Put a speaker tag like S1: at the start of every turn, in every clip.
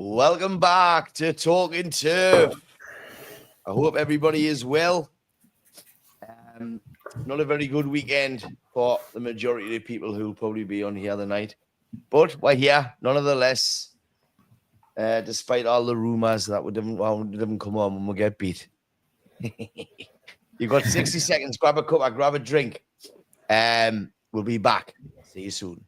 S1: Welcome back to Talking Turf. I hope everybody is well. Not a very good weekend for the majority of the people who will probably be on here tonight. But we're here, nonetheless, despite all the rumours that we didn't come on when we get beat. You've got 60 seconds. Grab a cup, grab a drink. We'll be back. See you soon.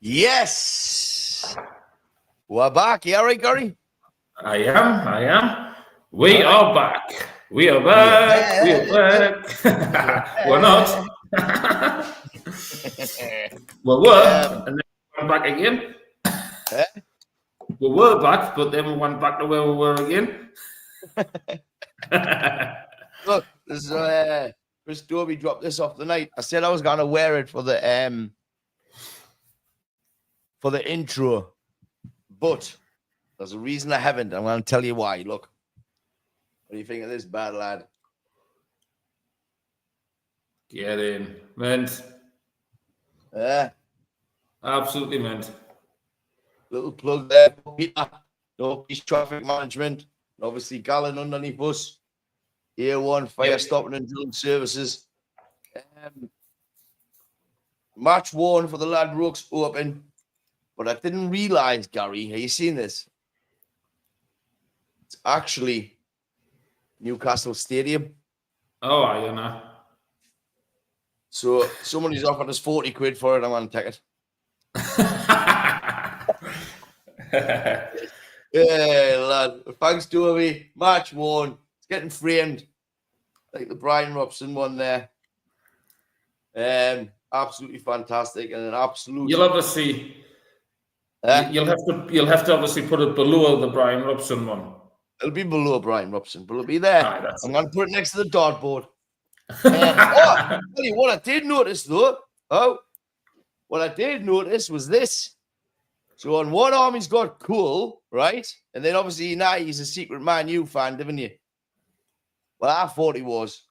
S1: Yes, we're back. You all right, Gary?
S2: I am. We are back. We are back. We are back. We're not. We were, and then we went back again. We were back, but then we went back to where we were again.
S1: Look, this is Chris Dobie dropped this off the night. I said I was gonna wear it for the intro, but there's a reason I haven't. I'm going to tell you why. Look, what do you think of this bad lad?
S2: Get in, mint. Absolutely mint.
S1: Little plug there for Peter. Northeast Traffic Management. Obviously, Gallon underneath us. Year one fire stopping and drilling services. Match worn for the Ladbrokes Open. But I didn't realize, Gary, have you seen this? It's actually Newcastle Stadium.
S2: Oh, I don't know.
S1: So somebody's offered us 40 quid for it. I'm going to take it. Yeah, lad. Thanks, Toby. Match worn. It's getting framed. Like the Brian Robson one there. Absolutely fantastic. And an absolute...
S2: You'll obviously... You'll have to obviously put it below the Brian Robson one.
S1: It'll be below Brian Robson, but it'll be there. I'm going to put it next to the dartboard. Tell you what I did notice though. What I did notice was this. So on one arm he's got Cool, right? And then obviously now he's a secret Man U fan, didn't you? Well, I thought he was.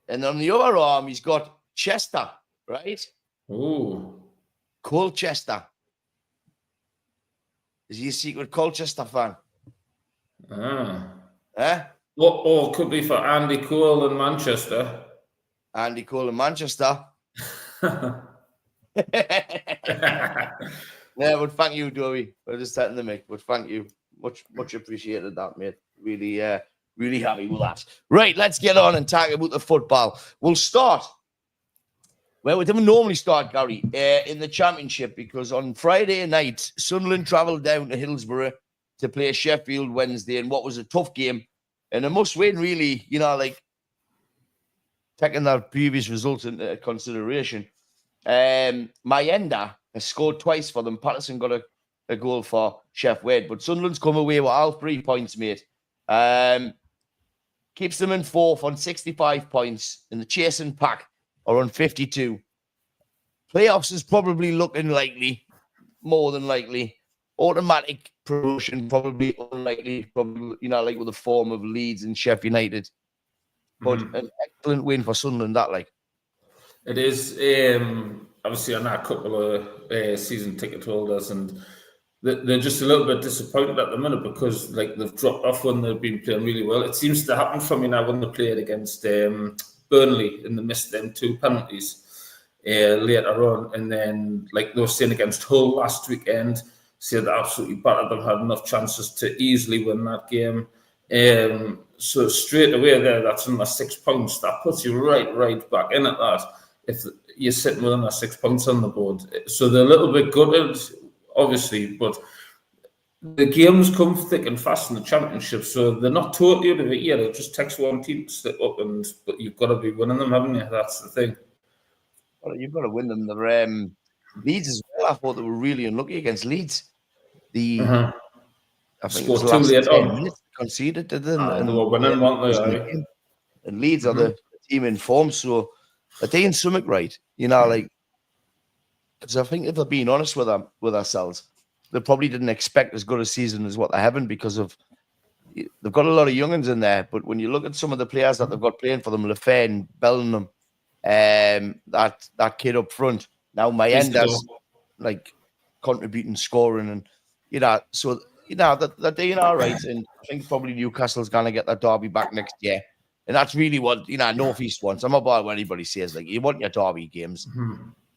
S1: And on the other arm he's got Chester, right?
S2: Ooh.
S1: Colchester. Is he a secret Colchester fan?
S2: Or could be for Andy Cole in Manchester.
S1: Andy Cole in Manchester. Yeah, but thank you, Dobie. We're just setting the mic, but thank you. Much appreciated that, mate. Really, really happy with that. Right, let's get on and talk about the football. We'll start. Well, we didn't normally start, Gary, in the Championship because on Friday night, Sunderland travelled down to Hillsborough to play Sheffield Wednesday in what was a tough game and a must-win, really, taking their previous results into consideration. Mayenda has scored twice for them. Patterson got a goal for Sheff Wade, but Sunderland's come away with all 3 points, mate. Keeps them in fourth on 65 points, and the chasing pack are on 52. Playoffs is probably looking likely, more than likely. Automatic promotion, probably unlikely, probably, like with the form of Leeds and Sheffield United. But an excellent win for Sunderland, that like.
S2: It is, obviously, on that couple of season ticket holders, and they're just a little bit disappointed at the minute because they've dropped off when they've been playing really well. It seems to happen for me now when they played against Burnley and they missed them 2 penalties later on. And then, they were saying against Hull last weekend, said they absolutely battered them, had enough chances to easily win that game. So straight away there, that's another 6 points. That puts you right back in at that. If you're sitting with another 6 points on the board, so they're a little bit gutted, obviously, but the games come thick and fast in the championship, so they're not totally out of it yet. It just takes one team to slip up, but you've got to be winning them, haven't you? That's the thing.
S1: Well, you've got to win them. The Leeds as well. I thought they were really unlucky against Leeds. I think it was the last 10 minutes conceded to them.
S2: And they were winning, weren't they?
S1: And Leeds are the team in form, so they're doing something right. Because I think if they're being honest with ourselves, they probably didn't expect as good a season as what they're having because they've got a lot of young'uns in there. But when you look at some of the players that they've got playing for them, Lefay and Bellingham, that kid up front, now Mayenda's contributing, scoring, and so they're doing all right. And I think probably Newcastle's gonna get their derby back next year. And that's really what North East wants. I'm not about what anybody says. You want your derby games.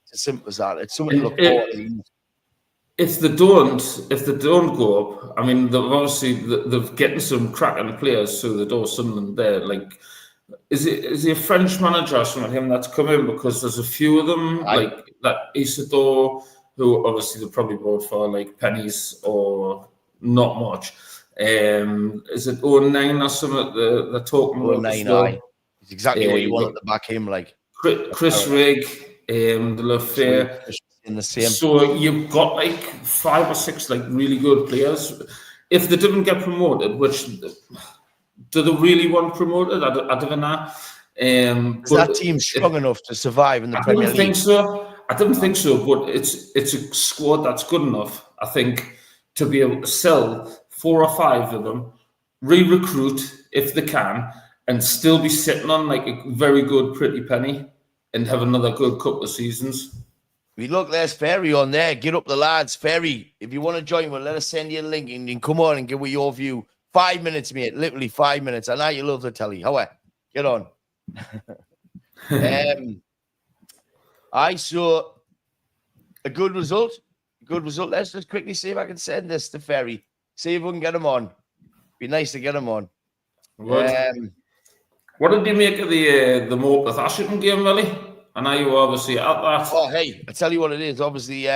S1: It's as simple as that. It's something to look forward to. If they
S2: don't go up, I mean, they're getting some cracking players through the door. Sunderland there, is he a French manager or something? Him that's come in, because there's a few of them like that Isidore, who obviously they probably bought for pennies or not much. Is it 09 or something? They're talking about
S1: 09. It's exactly what you want to back him
S2: Chris Rigg, the Lefay.
S1: In the same.
S2: So you've got 5 or 6 really good players. If they didn't get promoted, which do they really want promoted? I don't know.
S1: Is that team strong enough to survive in the Premier League?
S2: I don't think so, but it's a squad that's good enough, I think, to be able to sell 4 or 5 of them, re-recruit if they can, and still be sitting on a very good pretty penny and have another good couple of seasons.
S1: Look, there's Ferry on there. Get up the lads. Ferry, if you want to join, let us send you a link and you can come on and give me your view. 5 minutes, mate. Literally 5 minutes. I know you love the telly. However, get on. I saw a good result. Let's just quickly see if I can send this to Ferry. See if we can get him on. Be nice to get him on.
S2: What did you make of the Morpeth Ashington game, really? I know you were obviously at that.
S1: Oh, hey, I tell you what it is. Obviously,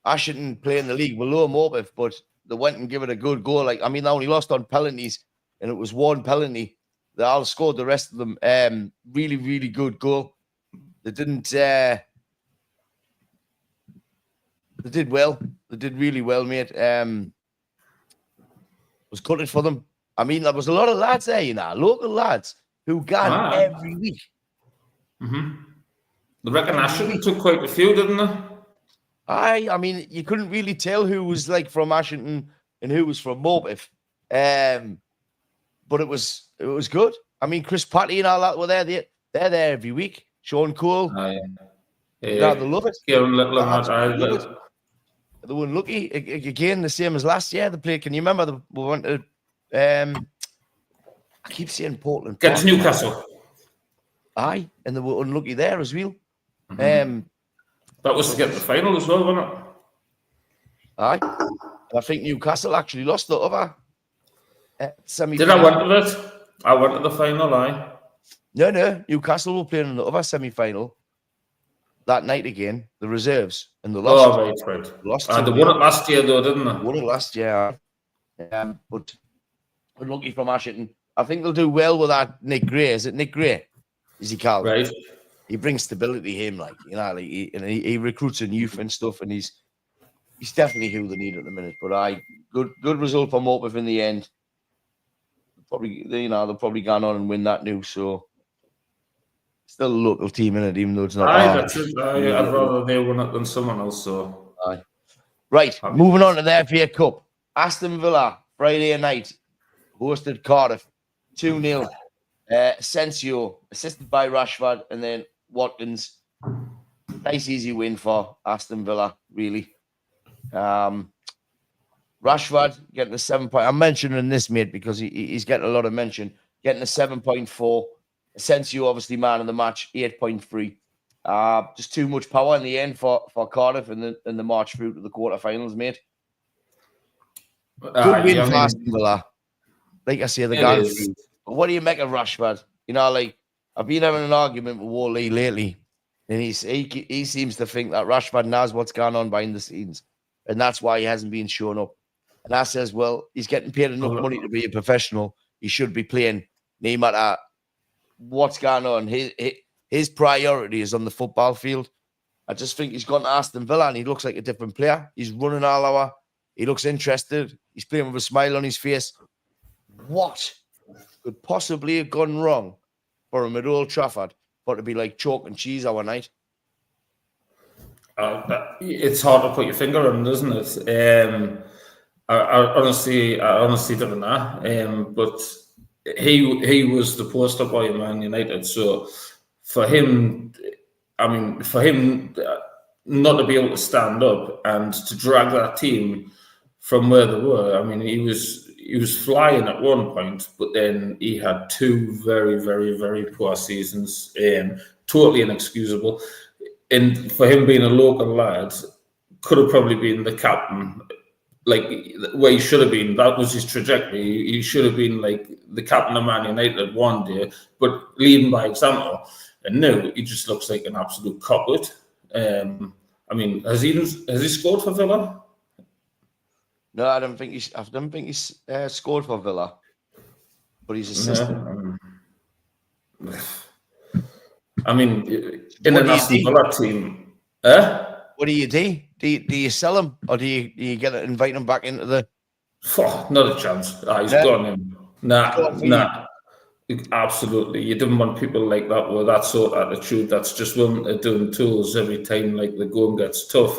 S1: Ashington playing the league below Morpeth, but they went and give it a good goal. They only lost on penalties, and it was one penalty. They all scored the rest of them. Really, really good goal. They didn't. They did well. They did really well, mate. Was cutting for them. There was a lot of lads there, local lads who got every week.
S2: The reckon Ashington took quite a few, didn't they?
S1: You couldn't really tell who was from Ashington and who was from Morpeth. But it was good. Chris Patty and all that were there. They're there every week. Sean Cole. They love it. They were lucky again, the same as last year. They played. Can you remember? We went to. I keep saying Portland.
S2: Get to Newcastle.
S1: Aye, and they were unlucky there as well.
S2: That was to get the final as well, wasn't it?
S1: Aye. And I think Newcastle actually lost the other semi.
S2: Did I went to it? I went to the final, aye.
S1: No. Newcastle were playing in the other semi-final that night again, the reserves, and they lost.
S2: Oh, right. They won it last year, though, didn't they?
S1: Won it last year. But unlucky from Ashington. I think they'll do well with that Nick Gray. Is it Nick Gray? Is he called?
S2: Right.
S1: He brings stability. He recruits in youth and stuff, and he's definitely who they need at the minute. But good result for Morpeth in the end. They'll probably gone on and win that new. So still a local team in it, even though it's not.
S2: That's it. I'd rather they win it than someone else. So.
S1: Aye. Right, moving on to the FA Cup. Aston Villa Friday night hosted Cardiff 2-0. Asensio, assisted by Rashford, and then Watkins. Nice, easy win for Aston Villa, really. Rashford getting a 7 point. I'm mentioning this, mate, because he's getting a lot of mention. Getting a 7.4. Asensio, obviously, man of the match, 8.3. Just too much power in the end for Cardiff in the march through to the quarterfinals, mate. Good win for Aston Villa. like I say, the guys. But what do you make of Rashford? You know, like I've been having an argument with Wally lately, and he seems to think that Rashford knows what's going on behind the scenes, and that's why he hasn't been showing up. And I says, well, he's getting paid enough money to be a professional. He should be playing, no matter what's going on. His priority is on the football field. I just think he's gone to Aston Villa and he looks like a different player. He's running all over. He looks interested. He's playing with a smile on his face. What could possibly have gone wrong for him at Old Trafford for it to be like chalk and cheese our night?
S2: It's hard to put your finger on, isn't it? I honestly don't know. But he was the poster boy of Man United. So for him, not to be able to stand up and to drag that team from where they were. I mean, he was flying at one point, but then he had two very, very, very poor seasons. Totally inexcusable. And for him being a local lad, could have probably been the captain, like where he should have been. That was his trajectory. He should have been like the captain of Man United one day, but leading by example. And now he just looks like an absolute coplet. I mean, has he scored for Villa?
S1: No, I don't think he's scored for Villa, but he's assisted.
S2: I mean, in an Aston Villa team,
S1: what do you do? Do you sell him, or do you invite him back into the?
S2: Not a chance. He's gone in. Nah. Absolutely, you didn't want people like that with that sort of attitude. That's just willing to do tools every time like the going gets tough.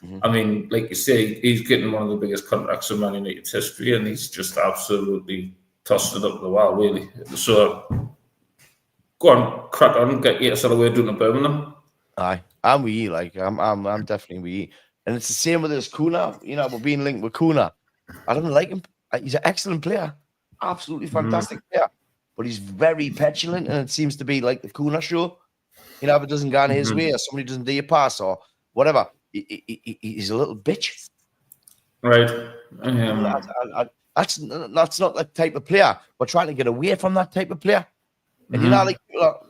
S2: Mm-hmm. I mean, like you say, he's getting one of the biggest contracts in Man United's history, and he's just absolutely tossed it up the wall, really. So, go on, crack on, get yourself away doing a Birmingham.
S1: Aye, I'm with you. Like I'm definitely with you. And it's the same with this Kuna. You know, we're being linked with Kuna. I don't like him. He's an excellent player, absolutely fantastic player. But he's very petulant, and it seems to be like the Kuna show. You know, if it doesn't go his way, or somebody doesn't do a pass, or whatever, he's a little bitch.
S2: Right.
S1: That's not that type of player. We're trying to get away from that type of player. And you know, like people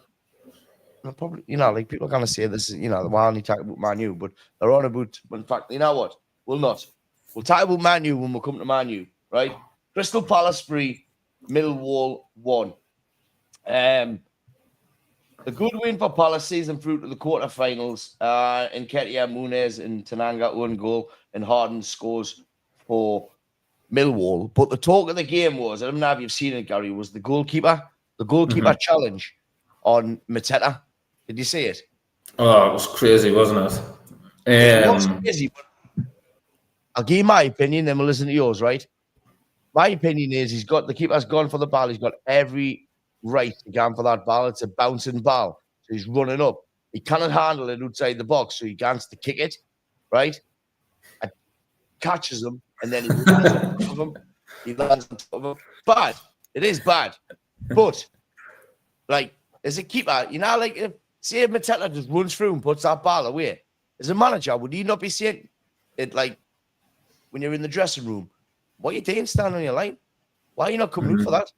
S1: are probably, you know, like people are gonna say this is, you know, we're only talking about Man U, but they're on about. In fact, you know what? We'll not. We'll talk about Man U when we come to Man U, right? Crystal Palace 3. Millwall 1. The good win for Palace sees them through to the quarterfinals. Nketiah, Muniz, and Tananga own goal, and Harden scores for Millwall. But the talk of the game was, I don't know if you've seen it, Gary, was the goalkeeper challenge on Mateta. Did you see it?
S2: Oh, it was crazy, wasn't it?
S1: It was crazy, but I'll give you my opinion, then we'll listen to yours, right? My opinion is the keeper's gone for the ball. He's got every right to go for that ball. It's a bouncing ball. So he's running up. He cannot handle it outside the box, so he gets to kick it, right? And catches him, and then he lands on top of him. He lands on top of him. Bad. It is bad. But, like, as a keeper, you know, like, if Mateta just runs through and puts that ball away, as a manager, would you not be saying it, like, when you're in the dressing room, what are you doing standing on your line? Why are you not coming out for that?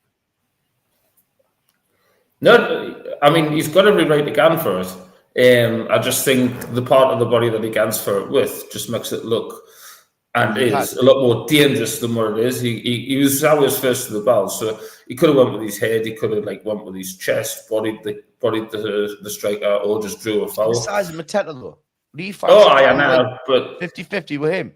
S2: No, I mean, he's got every right to go for it. I just think the part of the body that he goes for it with just makes it look and is a lot more dangerous than what it is. He was always first to the ball, so he could have went with his head, he could have went with his chest, bodied the striker, or just drew a foul.
S1: The size of Mateta, though.
S2: I know, but
S1: 50-50 with him.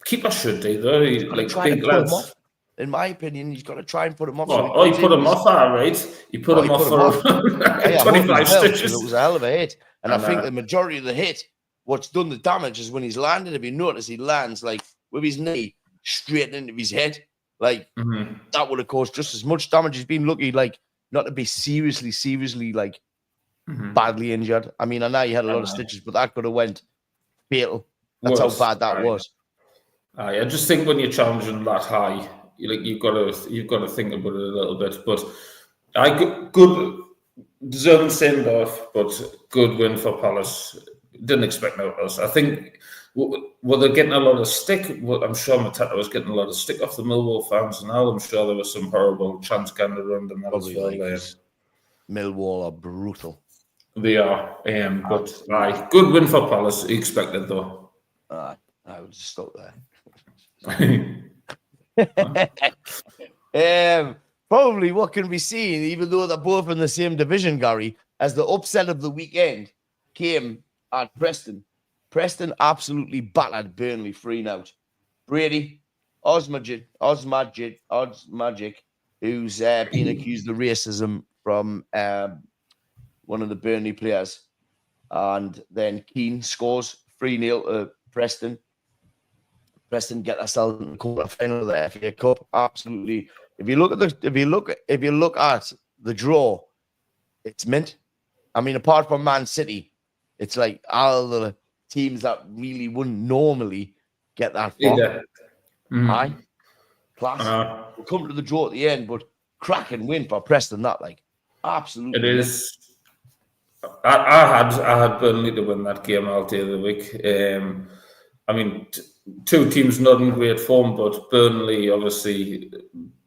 S2: Keeper should do though. He's like big lads.
S1: In my opinion, he's got to try and put him off.
S2: He put him off, all right. He put him off for 25 stitches.
S1: It was a hell of a hit. And I think the majority of the hit, what's done the damage is when he's landed. If you notice, he lands like with his knee straight into his head. Like that would have caused just as much damage. He's been lucky, like not to be seriously like badly injured. I mean, I know he had a lot of stitches, but that could have went fatal. That's how bad that was.
S2: I just think when you're challenging that high, you've got to think about it a little bit. But good deserving send off, but good win for Palace. Didn't expect no else. I think were they getting a lot of stick? Well, I'm sure Mateta was getting a lot of stick off the Millwall fans, and now I'm sure there was some horrible chants going around them as well.
S1: Millwall are brutal.
S2: They are, but good win for Palace. Expected though.
S1: I would just stop there. Probably what can be seen, even though they're both in the same division, Gary, as the upset of the weekend came at Preston. Preston absolutely battered Burnley 3-0. Brady, Osmagic, who's been accused of racism from one of the Burnley players. And then Keane scores 3-0 to Preston. Preston get themselves in the quarter-final of the FA Cup. Absolutely. If you look at the draw, it's mint. I mean, apart from Man City, it's like all the teams that really wouldn't normally get that far.
S2: Yeah.
S1: Aye, class. We'll come to the draw at the end, but cracking win for Preston. That absolutely.
S2: It is. I had Burnley to win that game all day of the week. I mean, two teams not in great form, but Burnley obviously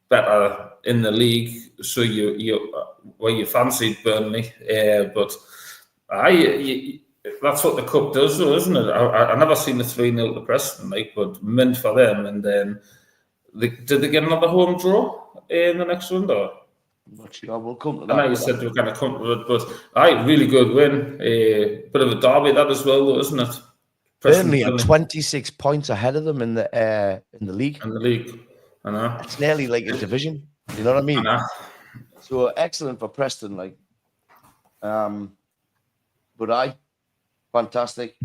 S2: better in the league. So you fancied Burnley, but that's what the cup does, though, isn't it? I never seen a 3-0 to Preston, but mint for them. And then did they get another home draw in the next one, though?
S1: We'll come to that.
S2: I know you said we were going to come to it, but really good win. Bit of a derby that as well, though, isn't it?
S1: Burnley are 26 points ahead of them in the league.
S2: In the league, I know.
S1: It's nearly like a division. You know what I mean?
S2: I know.
S1: So excellent for Preston, but fantastic.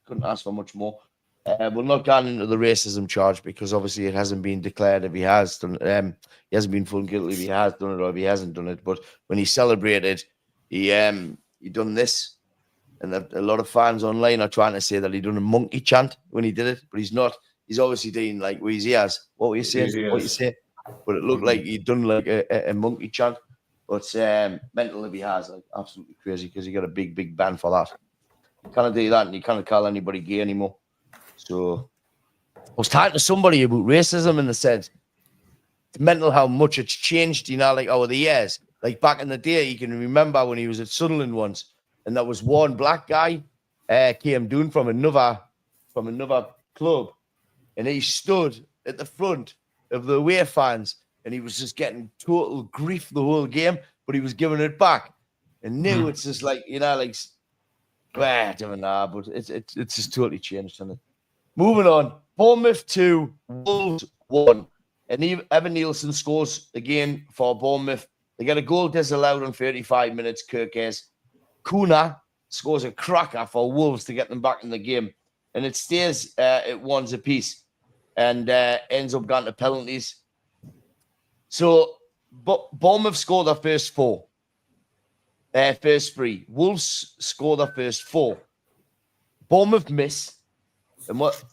S1: Couldn't ask for much more. We're not going into the racism charge because obviously it hasn't been declared if he has done it. He hasn't been found guilty if he has done it or if he hasn't done it. But when he celebrated, he done this. And a lot of fans online are trying to say that he done a monkey chant when he did it, but he's not. He's obviously doing with his ears. What were you saying? What you say? But it looked like he'd done a monkey chant. But mental if he has, absolutely crazy because he got a big ban for that. You can't do that and you can't call anybody gay anymore. So I was talking to somebody about racism and they said it's mental how much it's changed, over the years. Like back in the day, you can remember when he was at Sunderland once. And there was one black guy came down from another club, and he stood at the front of the away fans, and he was just getting total grief the whole game, but he was giving it back. And now it's just but it's just totally changed, isn't it? Moving on, Bournemouth 2, Wolves 1, and Evan Nielsen scores again for Bournemouth. They get a goal disallowed on 35 minutes. Kirkes. Kuna scores a cracker for Wolves to get them back in the game. And it stays at 1 apiece and ends up going to penalties. So Bournemouth scored their first three. Wolves scored their first 4. Bournemouth miss. And what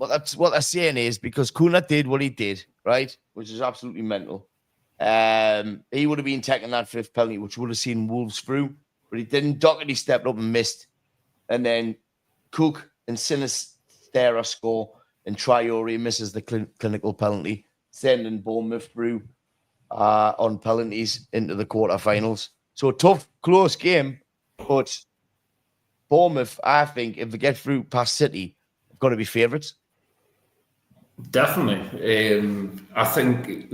S1: they're saying is because Kuna did what he did, right? Which is absolutely mental. He would have been taking that 5th penalty, which would have seen Wolves through. But he didn't. Doherty stepped up and missed. And then Cook and Sinistera score. And Traore misses the clinical penalty, sending Bournemouth through on penalties into the quarterfinals. So a tough, close game. But Bournemouth, I think, if they get through past City, have got to be favourites.
S2: Definitely. I think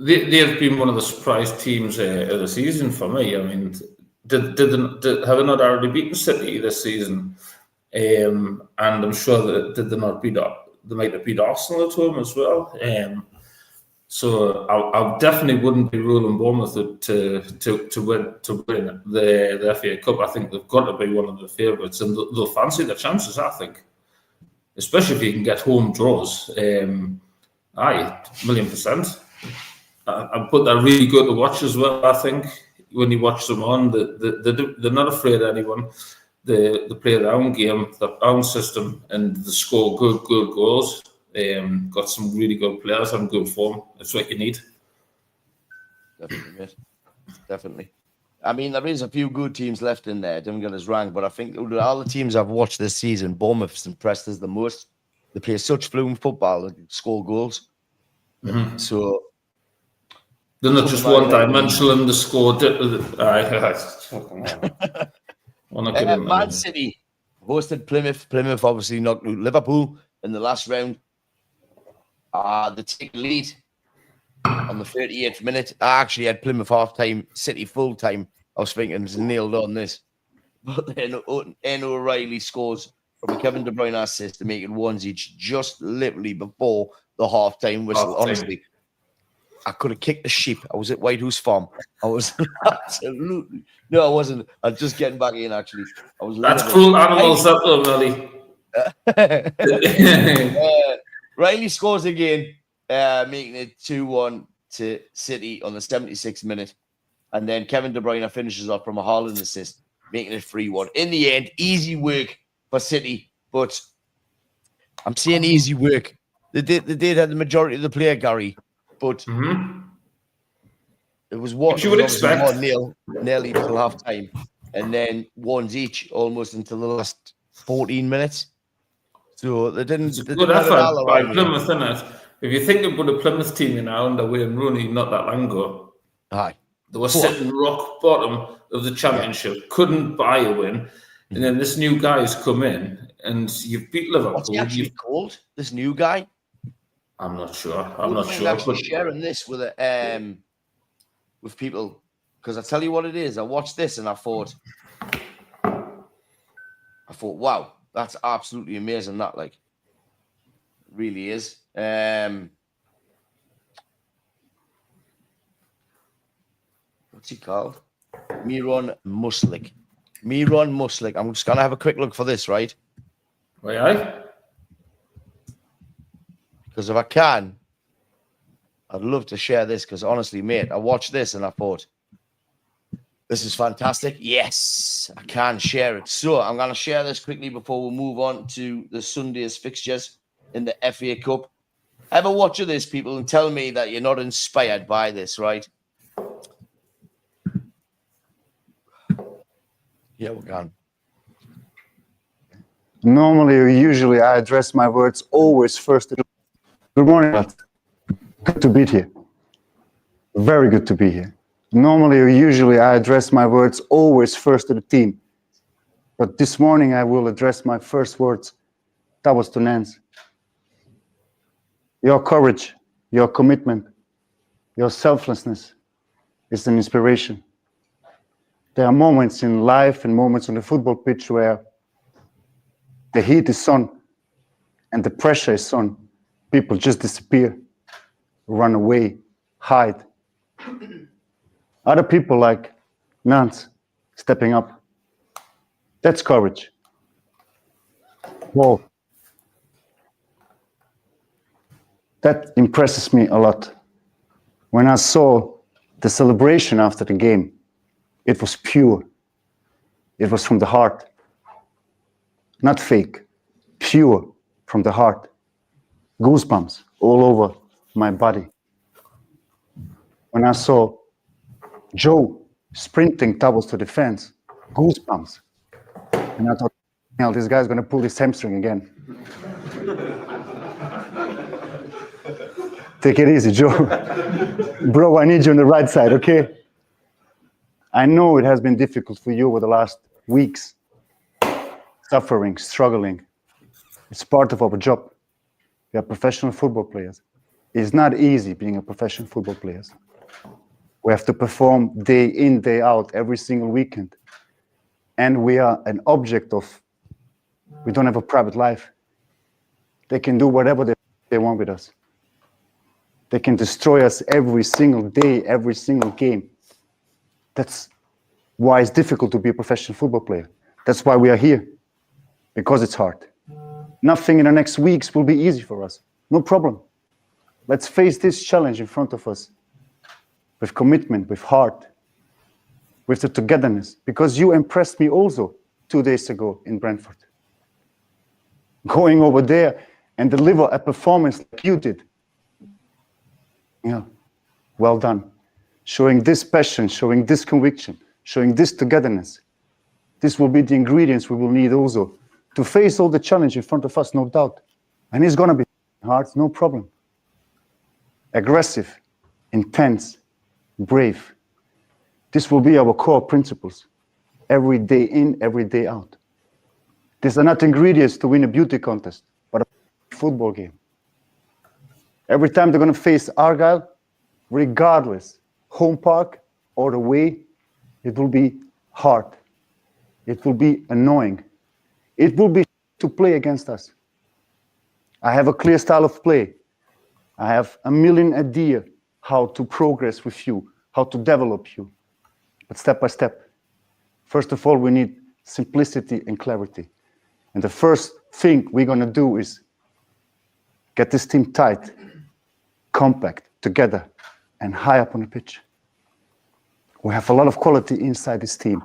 S2: they've been one of the surprise teams of the season for me. I mean, have they not already beaten City this season? And I'm sure that did they not beat they might have beat Arsenal at home as well. So I definitely wouldn't be ruling Bournemouth to win the FA Cup. I think they've got to be one of the favourites, and they'll fancy their chances. I think, especially if you can get home draws. 1,000,000%. But they're really good to watch as well. I think when you watch them on, they're not afraid of anyone. They play their own game, their own system, and they score good goals. Got some really good players on good form. That's what you need.
S1: Definitely, mate. Definitely. I mean, there is a few good teams left in there. Don't get us wrong, but I think all the teams I've watched this season, Bournemouth's impressed us the most. They play such fluent football, they score goals.
S2: Mm-hmm.
S1: So
S2: they're not just one-dimensional in the score.
S1: Man City hosted Plymouth. Plymouth obviously knocked out Liverpool in the last round. They take the lead on the 38th minute. I actually had Plymouth half-time, City full-time. I was thinking it's nailed on this. But then N. O'Reilly scores from a Kevin De Bruyne assist to make it 1 each just literally before the half-time whistle. Honestly, I could have kicked the sheep. I was at Whitehorse Farm. I was absolutely... No, I wasn't. I was just getting back in, actually. I was.
S2: That's cruel animals up there, Melly.
S1: Riley scores again, making it 2-1 to City on the 76th minute. And then Kevin De Bruyne finishes off from a Haaland assist, making it 3-1. In the end, easy work for City. But I'm saying easy work. They did have the majority of the player, Gary. But it was what
S2: you would expect.
S1: 1-0 nearly till half time, and then 1 each almost until the last 14 minutes. So they didn't. It's a
S2: good effort by Plymouth, isn't it? If you think about the Plymouth team now under Wayne Rooney not that long ago,
S1: aye,
S2: they were sitting rock bottom of the championship, couldn't buy a win, and then this new guy's come in and you've beat Liverpool.
S1: What's he actually called? This new guy?
S2: I'm not sure. I'm not sure.
S1: Actually sharing this with people, because I tell you what it is. I watched this and I thought, wow, that's absolutely amazing. That really is. What's he called? Miron Muslik. I'm just gonna have a quick look for this, right?
S2: Aye.
S1: Because if I can, I'd love to share this, because honestly, mate, I watched this and I thought, this is fantastic. Yes, I can share it. So I'm going to share this quickly before we move on to the Sunday's fixtures in the FA Cup. Have a watch of this, people, and tell me that you're not inspired by this, right? Yeah, we're gone.
S3: Usually I address my words always first. Good morning, lads. Good to be here. Very good to be here. Usually I address my words always first to the team. But this morning I will address my first words. That was to Nance. Your courage, your commitment, your selflessness is an inspiration. There are moments in life and moments on the football pitch where the heat is on and the pressure is on. People just disappear, run away, hide. Other people like Nance stepping up. That's courage. Whoa. That impresses me a lot. When I saw the celebration after the game, it was pure. It was from the heart. Not fake, pure from the heart. Goosebumps all over my body. When I saw Joe sprinting towards the fence, goosebumps. And I thought, hell, this guy's going to pull his hamstring again. Take it easy, Joe. Bro, I need you on the right side, okay? I know it has been difficult for you over the last weeks. Suffering, struggling. It's part of our job. We are professional football players. It's not easy being a professional football player. We have to perform day in, day out, every single weekend. And we are an object of, we don't have a private life. They can do whatever they want with us. They can destroy us every single day, every single game. That's why it's difficult to be a professional football player. That's why we are here, because it's hard. Nothing in the next weeks will be easy for us. No problem. Let's face this challenge in front of us with commitment, with heart, with the togetherness, because you impressed me also 2 days ago in Brentford. Going over there and deliver a performance like you did. Yeah, well done. Showing this passion, showing this conviction, showing this togetherness. This will be the ingredients we will need also to face all the challenge in front of us, no doubt. And it's going to be hard, no problem. Aggressive, intense, brave. This will be our core principles. Every day in, every day out. These are not ingredients to win a beauty contest, but a football game. Every time they're going to face Argyle, regardless, home park or away, it will be hard. It will be annoying. It will be to play against us. I have a clear style of play. I have a million ideas how to progress with you, how to develop you. But step by step. First of all, we need simplicity and clarity. And the first thing we're going to do is get this team tight, compact, together, and high up on the pitch. We have a lot of quality inside this team.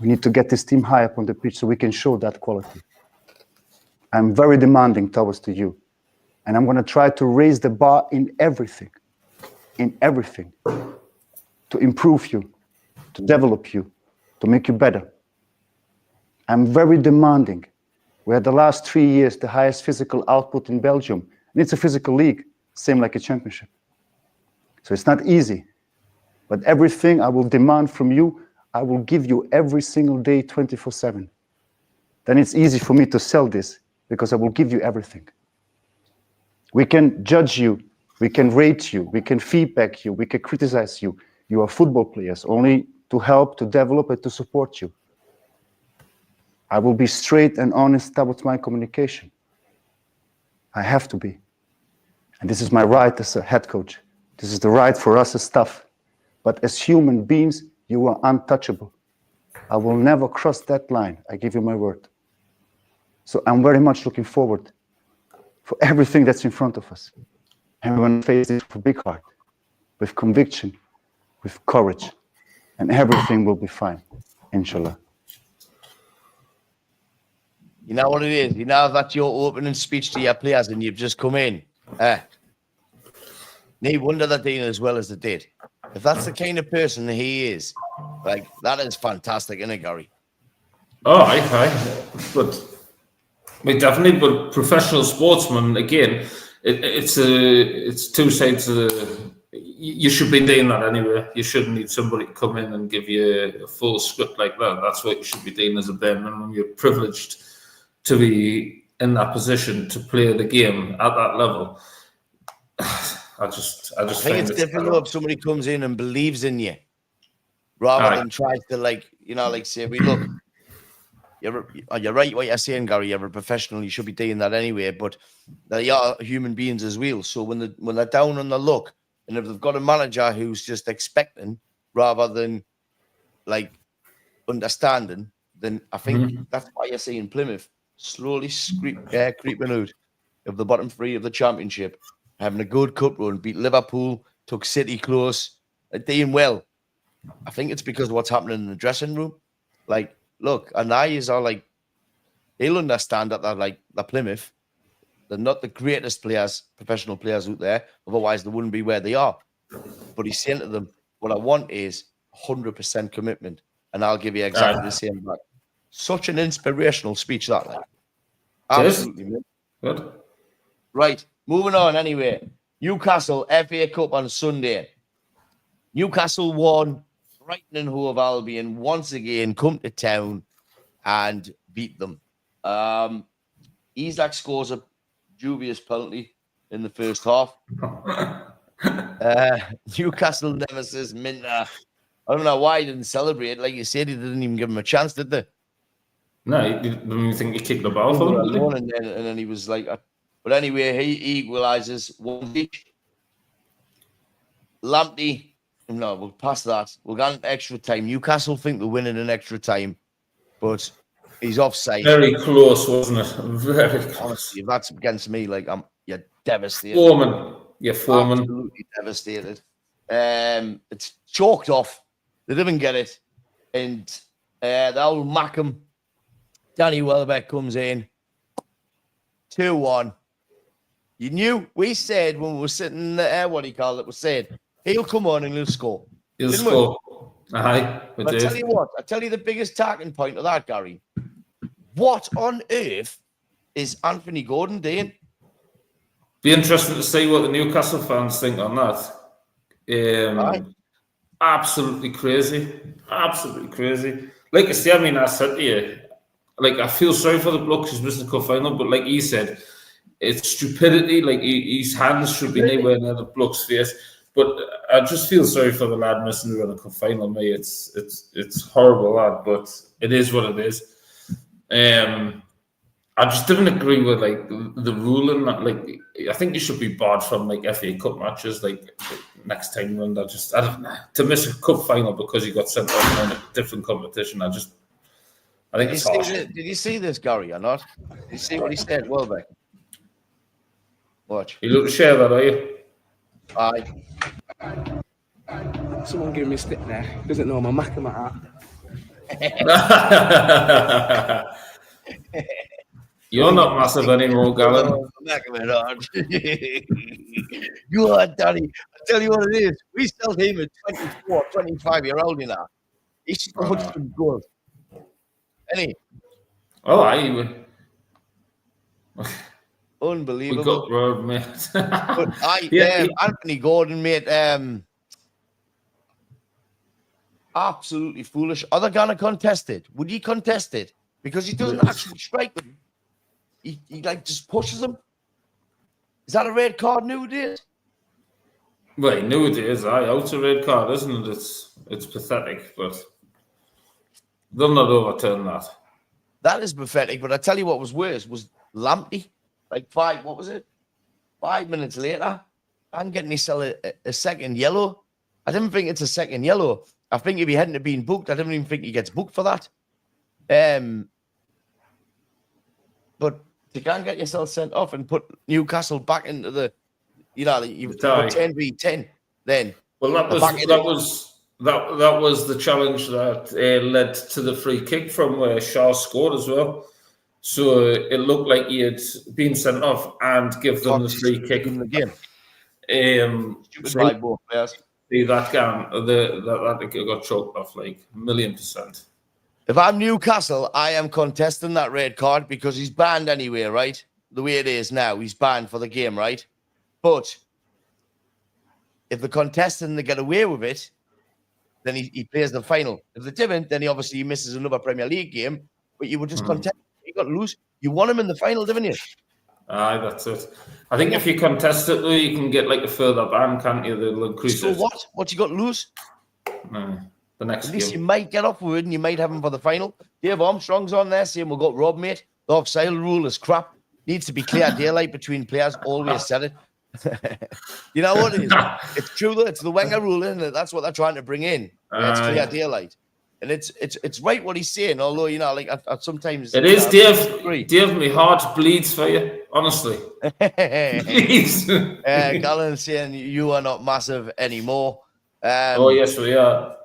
S3: We need to get this team high up on the pitch so we can show that quality. I'm very demanding towards you. And I'm going to try to raise the bar in everything, to improve you, to develop you, to make you better. I'm very demanding. We had the last 3 years the highest physical output in Belgium. And it's a physical league, same like a championship. So it's not easy. But everything I will demand from you, I will give you every single day, 24/7. Then it's easy for me to sell this because I will give you everything. We can judge you, we can rate you, we can feedback you, we can criticize you. You are football players, only to help, to develop, and to support you. I will be straight and honest towards my communication. I have to be. And this is my right as a head coach. This is the right for us as staff. But as human beings, you are untouchable. I will never cross that line. I give you my word. So I'm very much looking forward for everything that's in front of us. And we're going to face it with a big heart, with conviction, with courage, and everything will be fine, inshallah.
S1: You know what it is? You know that's your opening speech to your players and you've just come in. No wonder they're doing as well as they did. If that's the kind of person that he is, like, that is fantastic, isn't it, Gary?
S2: Oh, aye. But definitely, but professional sportsman, again, it's two sides of the... You should be doing that anyway. You shouldn't need somebody to come in and give you a full script like that. That's what you should be doing as a bare minimum. You're privileged to be in that position to play the game at that level. I
S1: think it's different if somebody comes in and believes in you, rather than tries to, like, you know, like say, we look. You're right what you're saying, Gary. You're a professional. You should be doing that anyway. But they are human beings as well. So when they're down on the luck, and if they've got a manager who's just expecting rather than like understanding, then I think that's why you're seeing Plymouth slowly creeping out of the bottom three of the championship, having a good cup run, beat Liverpool, took City close, doing well. I think it's because of what's happening in the dressing room. Like, look, and eyes are like, they'll understand that they're Plymouth. They're not the greatest players, professional players out there. Otherwise, they wouldn't be where they are. But he's saying to them, what I want is 100% commitment. And I'll give you exactly the same back. Such an inspirational speech, that, like. Absolutely, man.
S2: Good.
S1: Right, moving on anyway. Newcastle, FA Cup on Sunday. Newcastle won. Brighton and Hove Albion once again come to town and beat them. Isak scores a dubious penalty in the first half. Newcastle nemesis Minter. I don't know why he didn't celebrate. Like you said, he didn't even give him a chance, did they?
S2: No, he didn't even think he kicked the ball for him.
S1: And then he was like... But anyway, he equalises 1-1. Lamptey... No, we'll pass that. We'll go into extra time. Newcastle think they're winning in extra time, but he's offside.
S2: Very close, wasn't it? Very close.
S1: Honestly, if that's against me, like, you're devastated.
S2: Foreman.
S1: Absolutely devastated. It's chalked off. They didn't get it. And the old Mackham, Danny Welbeck comes in. 2-1. You knew, we said when we were sitting there, what do you call it? We said, he'll come on and he'll score.
S2: He'll score. Aye,
S1: I tell you what, I tell you the biggest talking point of that, Gary. What on earth is Anthony Gordon doing?
S2: Be interesting to see what the Newcastle fans think on that. Absolutely crazy. Absolutely crazy. Like I say, I mean, I said to you, like, I feel sorry for the bloke who's missing the cup final, but like he said, it's stupidity. Like, his hands should be anywhere near the bloke's face. But I just feel sorry for the lad missing the Cup final. Me, it's horrible, lad, but it is what it is. I just didn't agree with like the ruling. Like, I think you should be barred from like FA Cup matches like next time round. I don't know, to miss a cup final because you got sent off in a different competition. I think it's harsh.
S1: Did you see this, Gary, or not? Did you see what he said, Welbeck? Watch.
S2: You look to share that, are you?
S1: Aye.
S4: Someone giving me a stick there. Doesn't know my Mac and my heart.
S2: You're not massive anymore, Gavin.
S1: You are, Danny. I tell you what it is. We still him at 24, 25-year-old in that. He's scored some goals. Any?
S2: Oh, aye.
S1: Unbelievable.
S2: We got road, mate.
S1: But Anthony Gordon, mate, absolutely foolish. Are they going to contest it? Would he contest it? Because he doesn't actually strike them. He like just pushes them. Is that a red card nowadays?
S2: Well, nowadays, out a red card, isn't it? It's pathetic, but they'll not overturn that.
S1: That is pathetic, but I tell you what was worse was Lamptey. Like 5 minutes later, I'm getting myself a second yellow. I didn't think it's a second yellow. I think if he hadn't been booked, I didn't even think he gets booked for that. But you can't get yourself sent off and put Newcastle back into the, you've got 10v10 then.
S2: Well, that was the challenge that led to the free kick from where Shaw scored as well. So it looked like he had been sent off and give them the free kick
S1: in the game.
S2: Stupid both players. That got choked off like 1,000,000%.
S1: If I'm Newcastle, I am contesting that red card because he's banned anyway, right? The way it is now, he's banned for the game, right? But if the contestant they get away with it, then he plays the final. If they didn't, then he misses another Premier League game. But you would just contest. You got to lose. You won him in the final, didn't you?
S2: Aye, that's it. I think if you contest it, though, you can get like a further ban, can't you? They'll increase it.
S1: So what you got to lose?
S2: The next
S1: At least
S2: game.
S1: you might get off with it and you might have him for the final. Dave Armstrong's on there saying we've got Rob, mate. The offside rule is crap. Needs to be clear daylight between players. Always said it. You know what it is? It's true though. It's the Wenger rule, isn't it? That's what they're trying to bring in. It's clear daylight. And it's right what he's saying, although, like I sometimes...
S2: It is, Dave. Dave, my heart bleeds for you, honestly. Please.
S1: Gallen saying you are not massive anymore.
S2: Oh, yes, we are.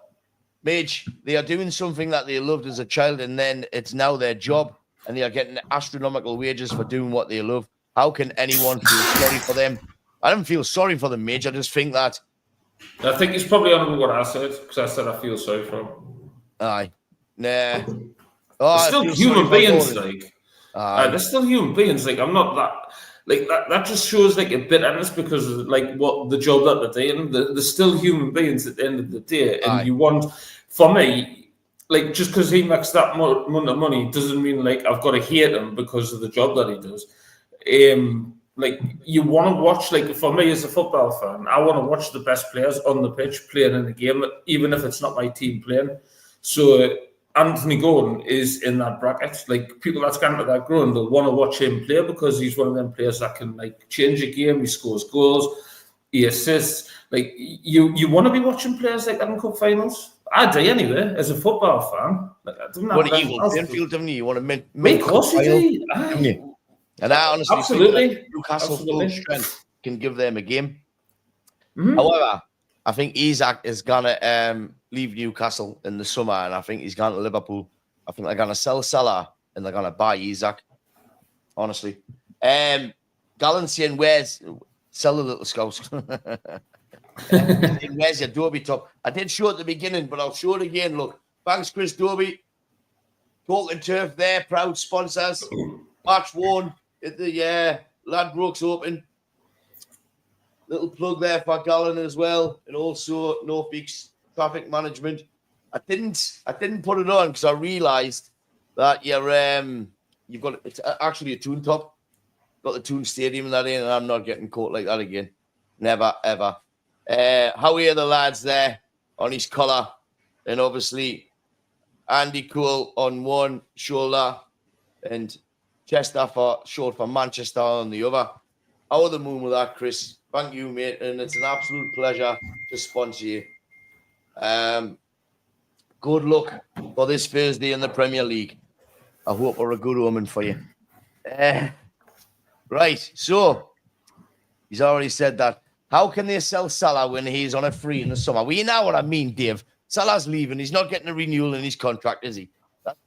S1: Midge, they are doing something that they loved as a child, and then it's now their job, and they are getting astronomical wages for doing what they love. How can anyone feel sorry for them? I don't feel sorry for them, Midge. I just think that...
S2: I think it's probably on what I said, because I said I feel sorry for him.
S1: Aye. Nah.
S2: They're still human beings, like. They're still human beings. Like, I'm not that... Like, that just shows, like, a bitterness because of, like, what the job that they're doing. They're still human beings at the end of the day. And you want... For me, like, just because he makes that amount of money doesn't mean, like, I've got to hate him because of the job that he does. Like, you want to watch, like, for me as a football fan, I want to watch the best players on the pitch playing in the game, even if it's not my team playing. So Anthony Gordon is in that bracket. Like, people that's gone to that ground, they'll want to watch him play because he's one of them players that can, like, change a game. He scores goals, he assists. Like, you want to be watching players like that in cup finals? I do anyway, as a football fan. Like, I don't
S1: what do you want? You want to
S2: make of course you do.
S1: And I honestly think that Newcastle full strength can give them a game. Mm-hmm. However, I think Isaac is going to leave Newcastle in the summer, and I think he's going to Liverpool. I think they're going to sell Salah, and they're going to buy Isaac. Honestly. Gallen saying, sell the little scouts. Where's your Dobie top? I did show it at the beginning, but I'll show it again. Look, thanks, Chris Dobie. Talking Turf there, proud sponsors. Match won at the Ladbrokes Open. Little plug there for Gallen as well, and also Norfolk's traffic management. I didn't put it on because I realised that you've got it's actually a Toon top, got the Toon Stadium and that in, and I'm not getting caught like that again, never ever. How are the lads there on his collar, and obviously Andy Cole on one shoulder, and Chester short for Manchester on the other. How are the moon with that, Chris? Thank you, mate, and it's an absolute pleasure to sponsor you. Good luck for this Thursday in the Premier League. I hope we're a good omen for you. Right, so he's already said that. How can they sell Salah when he's on a free in the summer? Well, you know what I mean, Dave. Salah's leaving. He's not getting a renewal in his contract, is he?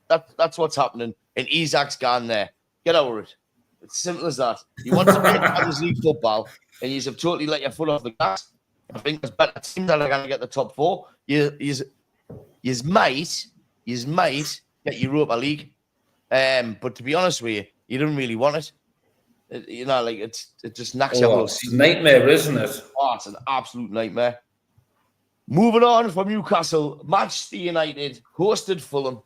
S1: That's what's happening. And Isak's gone there. Get over it. It's simple as that. You want to play Champions League football, and you have totally let your foot off the gas. I think there's better teams that are going to get the top four. You might get Europa League. But to be honest with you, you don't really want it. It just knocks your whole season.
S2: Nightmare, isn't it?
S1: Oh, it's an absolute nightmare. Moving on from Newcastle, Manchester United hosted Fulham.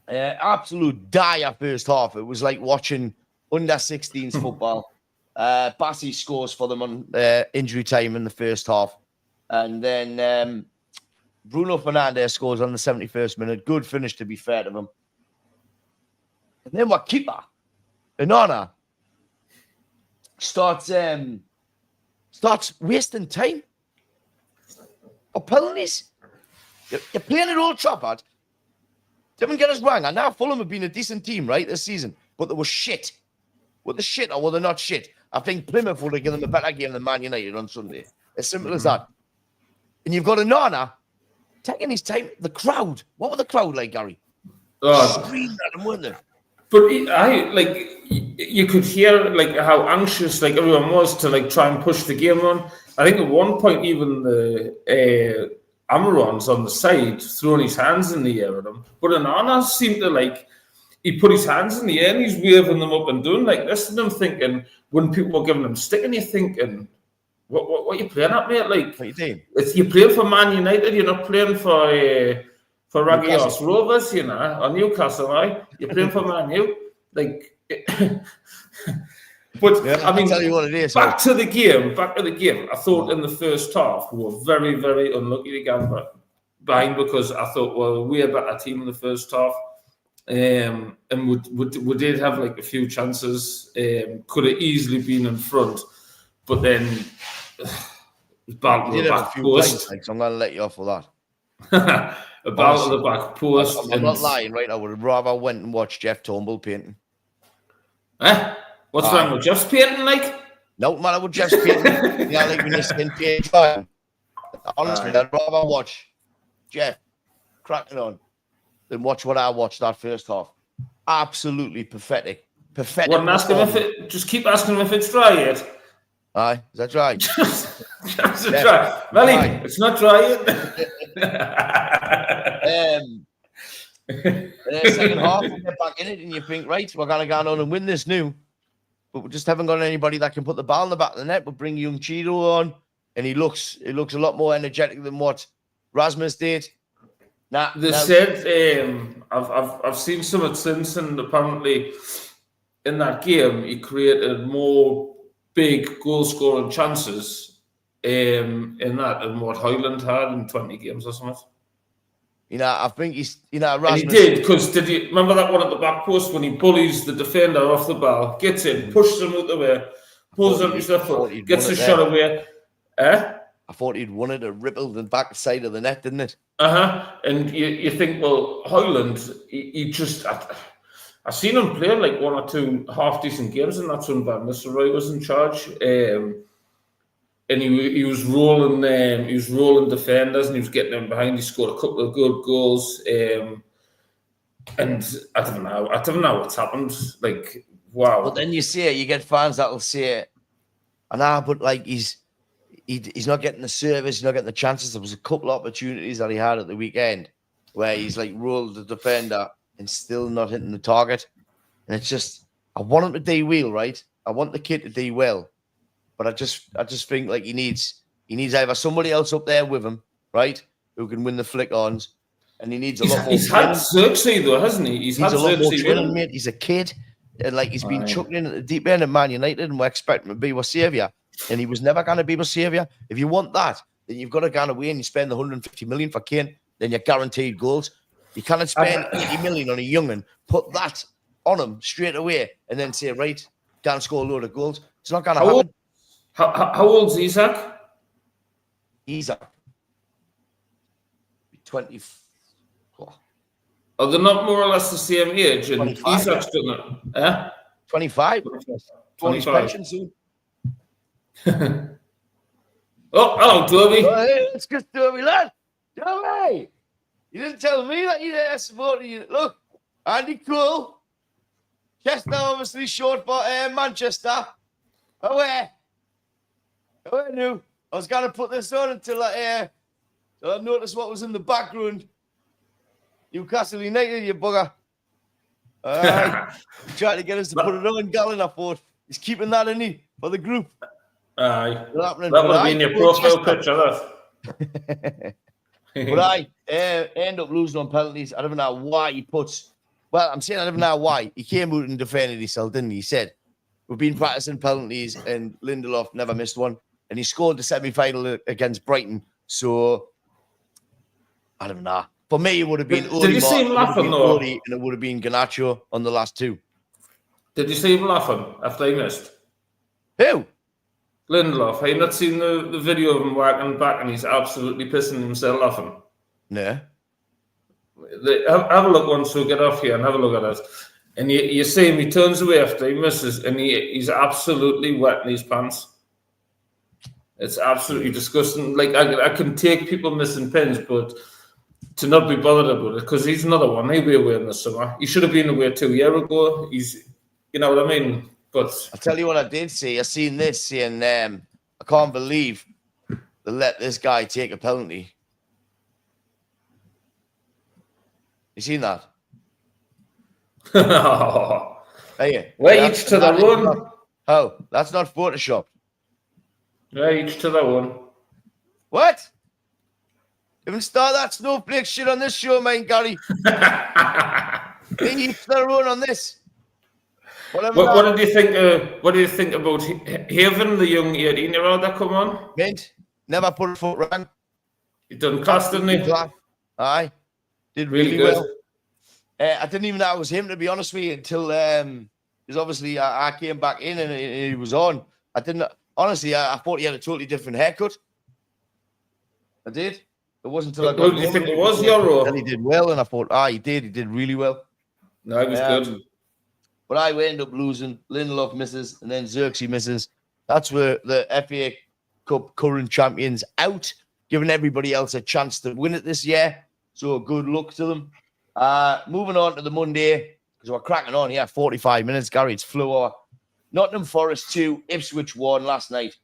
S1: Absolute dire first half. It was like watching under 16s football. Bassey scores for them on injury time in the first half. And then Bruno Fernandes scores on the 71st minute. Good finish, to be fair to them. And then what keeper, Onana, starts wasting time or penalties. You're playing at Old Trafford. Don't get us wrong. And now Fulham have been a decent team, right, this season. But they were shit. Were they shit or were they not shit? I think Plymouth would have given them a better game than Man United on Sunday. As simple as that. And you've got Onana taking his time. The crowd. What were the crowd like, Gary? Screaming at them, weren't they?
S2: But you could hear like how anxious like everyone was to try and push the game on. I think at one point even the Amaron's on the side throwing his hands in the air at him. But Onana seemed to he put his hands in the air and he's waving them up and doing like this. And I'm thinking when people were giving him stick, and you're thinking, what are you playing at, mate? Like,
S1: what are you doing?
S2: You're playing for Man United. You're not playing for Raggy Horse Rovers, or Newcastle, right? You're playing for Man U. But
S1: yeah,
S2: I mean,
S1: tell you what it is.
S2: Back to the game. I thought in the first half we were very, very unlucky to get behind because I thought, well, we're a better team in the first half. And we did have a few chances. Could have easily been in front, but then back to the back post.
S1: So I'm going to let you off with that.
S2: About the back post.
S1: I'm not lying, right? I would have rather went and watched Jeff Turnbull painting.
S2: What's wrong with Jeff's painting,
S1: No matter what Jeff's painting. Yeah, when you're in paint. Honestly, I'd rather watch Jeff cracking on than watch what I watched that first half. Absolutely pathetic.
S2: Well, just keep asking him if it's dry yet.
S1: Aye, is that dry?
S2: Just dry. Melly, it's not dry
S1: yet. Second half, we get back in it, and you think, right, we're going to go on and win this now. But we just haven't got anybody that can put the ball in the back of the net. We'll bring young Cheeto on, and he looks a lot more energetic than what Rasmus did.
S2: Said I've seen some of it since, and apparently in that game he created more big goal scoring chances in that than what Highland had in 20 games or something.
S1: I think Rasmus.
S2: And he did, because did you remember that one at the back post when he bullies the defender off the ball, gets in, pushes him out the way, pulls up his left foot, gets a shot away.
S1: I thought he'd won it, rippled the back side of the net, didn't it?
S2: And you think, well, Highland, he just. I've seen him play one or two half decent games, and that's when Van Nistelrooy was in charge. And he was rolling defenders, and he was getting them behind. He scored a couple of good goals. And I don't know what's happened. Wow.
S1: But then you get fans that'll say, but he's he's not getting the service, he's not getting the chances. There was a couple of opportunities that he had at the weekend where he's like rolled the defender and still not hitting the target. And it's just, I want him to do well, right? I want the kid to do well, but I just think like he needs either somebody else up there with him, right, who can win the flick-ons, and he needs a lot more.
S2: He's had Xerxes though, hasn't he? He's had
S1: a lot more
S2: Xerxes
S1: training, mate. He's a kid, and like he's been chucked in at the deep end of Man United, and we're expecting him to be our saviour, and he was never going to be our saviour. If you want that, then you've got to go away and you spend the 150 million for Kane, then you're guaranteed goals. You cannot spend 80 million on a young'un, put that on him straight away, and then say, right, can't score a load of goals. It's not going to happen.
S2: How old's Isak?
S1: Isak. 20.
S2: Are they not more or less the same age? And
S1: 25,
S2: Isak's done it. Eh?
S1: 25. 25. Pension soon.
S2: Oh, hello, Toby.
S1: Hey, it's good, Toby, lad. Toby, you didn't tell me that you're there supporting you. Look, Andy Cole. Chester, obviously short for Manchester. Away. No. I was going to put this on until I noticed what was in the background. Newcastle United, you bugger. He tried to get us to put it on, Gallon, I thought. He's keeping that in he for the group.
S2: Aye. That would have been your profile picture, that.
S1: But I end up losing on penalties. I don't know why he puts... Well, I'm saying I don't know why. He came out and defended himself, didn't he? He said, we've been practicing penalties and Lindelof never missed one. And he scored the semi-final against Brighton. So, I don't know. For me, it would have been
S2: Did you see him laughing, though?
S1: And it would have been Garnacho on the last two.
S2: Did you see him laughing after he missed?
S1: Who?
S2: Lindelof. Have you not seen the video of him walking back and he's absolutely pissing himself laughing?
S1: No.
S2: Have a look once we get off here and have a look at it. And you see him, he turns away after he misses and he's absolutely wet in his pants. It's absolutely disgusting. Like, I can take people missing pins, but to not be bothered about it, because he's another one. He'll be away in the summer. He should have been away 2 years ago. He's, you know what I mean? But
S1: I'll tell you what I did see. I seen this saying, I can't believe they let this guy take a penalty. You seen that? Hey,
S2: well, each to their own.
S1: Oh, that's not Photoshop.
S2: Yeah, each to their own.
S1: What? Even start that snowflake shit on this show, man, Gary. Each their own on this.
S2: What did you think? What do you think about Haven, the young 18-year-old that come on?
S1: Mint, never put a foot wrong.
S2: He done class, didn't he?
S1: Aye, did really well. I didn't even know it was him, to be honest with you, until because obviously I came back in and he was on. I didn't honestly. I thought he had a totally different haircut. I did. It wasn't until I got.
S2: Who do you think it was, Euro?
S1: And he did well, and I thought, he did. He did really well.
S2: No, he was good.
S1: But I end up losing. Lindelof misses, and then Xerxes misses. That's where the FA Cup current champions out, giving everybody else a chance to win it this year. So good luck to them. Moving on to the Monday, because we're cracking on here. 45 minutes, Gary. It's flew over. Nottingham Forest 2, Ipswich 1 last night.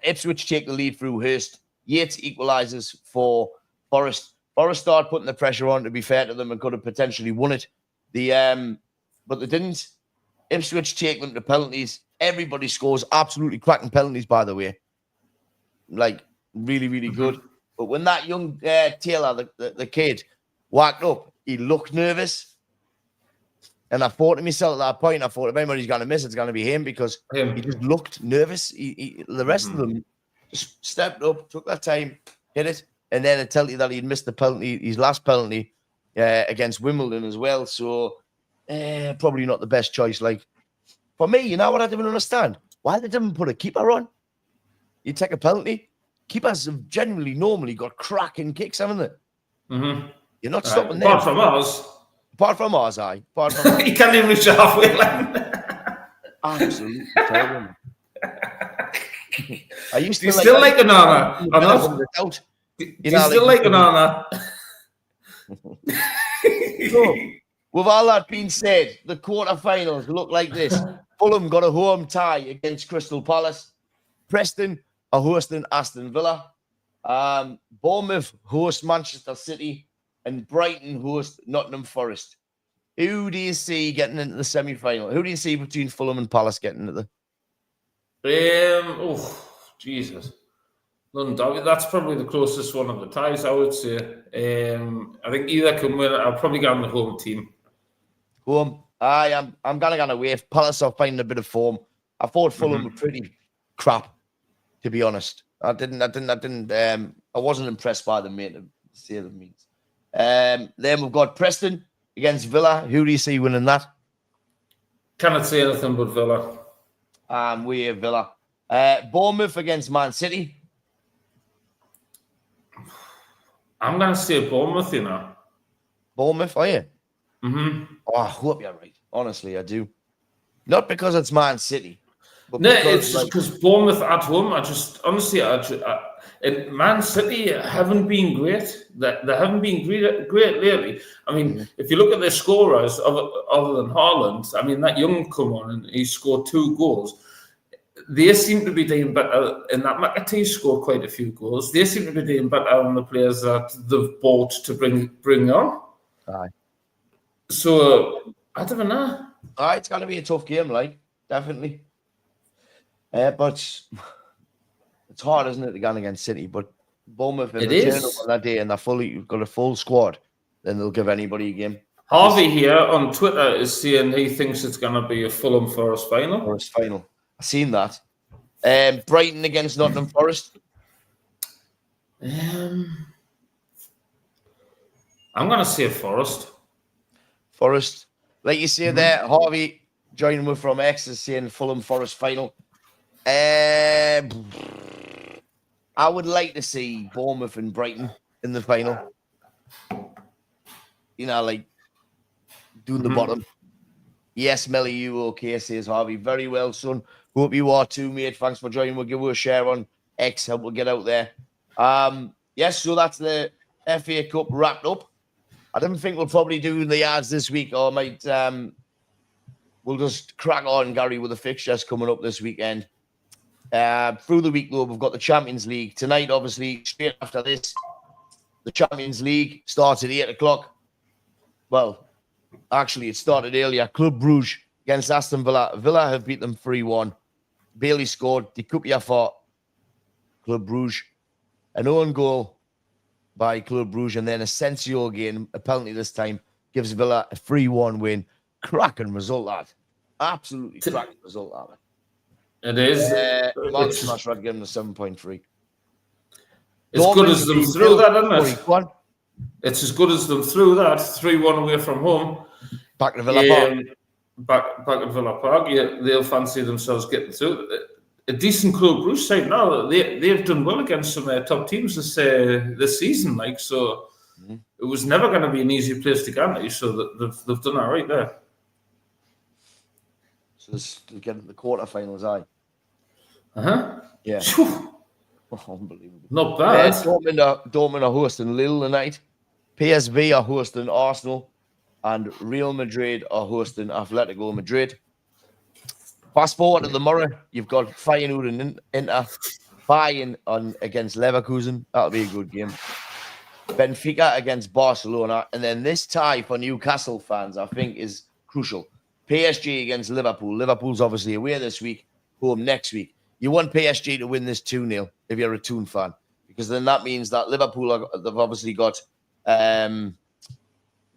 S1: Ipswich take the lead through Hurst. Yates equalises for Forest. Forest started putting the pressure on, to be fair to them, and could have potentially won it. But they didn't. Ipswich take them to penalties. Everybody scores absolutely cracking penalties, by the way. Like, really, really good. But when that young Taylor, the kid, walked up, he looked nervous. And I thought to myself at that point, if anybody's going to miss, it's going to be him, because he just looked nervous. The rest of them just stepped up, took their time, hit it, and then it tells you that he'd missed the penalty, his last penalty against Wimbledon as well. So probably not the best choice. Like, for me, you know what I didn't understand? Why they didn't put a keeper on? You take a penalty. Keepers have generally normally got cracking kicks, haven't they? Mm-hmm. You're not stopping them.
S2: Apart from ours.
S1: Apart from ours, aye.
S2: You can't even reach halfway line.
S1: Absolutely terrible. I used to
S2: still like an honor. You still like an honor.
S1: So, with all that being said, the quarterfinals look like this. Fulham got a home tie against Crystal Palace. Preston are hosting Aston Villa. Bournemouth host Manchester City, and Brighton host Nottingham Forest. Who do you see getting into the semi-final? Who do you see between Fulham and Palace getting into the?
S2: Jesus. London Derby, that's probably the closest one of the ties, I would say. I think either can win. I'll probably go on the home team.
S1: Home. I'm gonna away. If Palace are finding a bit of form, I thought Fulham were pretty crap, to be honest. I wasn't impressed by them, mate, to say the means. Then we've got Preston against Villa. Who do you see winning that?
S2: Cannot say anything but Villa.
S1: We have Villa. Bournemouth against Man City.
S2: I'm going to say Bournemouth, you know.
S1: Bournemouth, are you?
S2: Mm-hmm.
S1: Oh, I hope you're right. Honestly, I do. Not because it's Man City. But
S2: no, it's just because Bournemouth at home, and Man City haven't been great. They haven't been great lately. I mean, if you look at their scorers, other than Haaland, I mean, that young come on and he scored 2 goals. They seem to be doing better, and that McAtee scored quite a few goals. They seem to be doing better than the players that they've bought to bring on.
S1: Aye.
S2: So, I don't know.
S1: It's going to be a tough game, like, definitely. But it's hard, isn't it, to go against City? But Bournemouth, if they turn up on that day and they've got a full squad, then they'll give anybody a game.
S2: Harvey here on Twitter is saying he thinks it's going to be a Fulham Forest final.
S1: Forest final. I've seen that. Brighton against Nottingham Forest.
S2: I'm going to say Forest.
S1: Forest. Like you say there, Harvey, joining me from X, is saying Fulham Forest final. I would like to see Bournemouth and Brighton in the final. You know, like doing the bottom. Yes, Melly, you okay, says Harvey. Very well, son. Hope you are too, mate. Thanks for joining. We'll give you a share on X. Help we'll get out there. Yes, so that's the FA Cup wrapped up. I don't think we'll probably do the yards this week, or might we'll just crack on, Gary, with the fixtures coming up this weekend. Through the week, though, we've got the Champions League. Tonight, obviously, straight after this, the Champions League starts at 8 o'clock. Well, actually, it started earlier. Club Brugge against Aston Villa. Villa have beat them 3-1. Bailey scored. De Cupia for Club Brugge. An own goal by Club Brugge, and then Asensio again, apparently this time, gives Villa a 3-1 win. Cracking result, that. Absolutely cracking result, that.
S2: It is.
S1: Marcus Rashford gave them a 7.3.
S2: As good as them through that, isn't it?
S1: Sorry,
S2: it's as good as them through that. 3-1 away from home.
S1: Back to Villa Park.
S2: Back at Villa Park. Yeah, they'll fancy themselves getting through. A decent Club Brugge side now. They've done well against some top teams this season. Like, so it was never going to be an easy place to go into. So they've done all right there.
S1: So this again the quarterfinals,
S2: Yeah.
S1: Unbelievable.
S2: Not bad.
S1: Dortmund are hosting Lille tonight. PSV are hosting Arsenal, and Real Madrid are hosting Atletico Madrid. Fast forward to tomorrow, you've got Feyenoord and Inter Bayern against Leverkusen. That'll be a good game. Benfica against Barcelona, and then this tie for Newcastle fans, I think, is crucial. PSG against Liverpool. Liverpool's obviously away this week, home next week. You want PSG to win this 2-0 if you're a Toon fan, because then that means that Liverpool, they've obviously got, I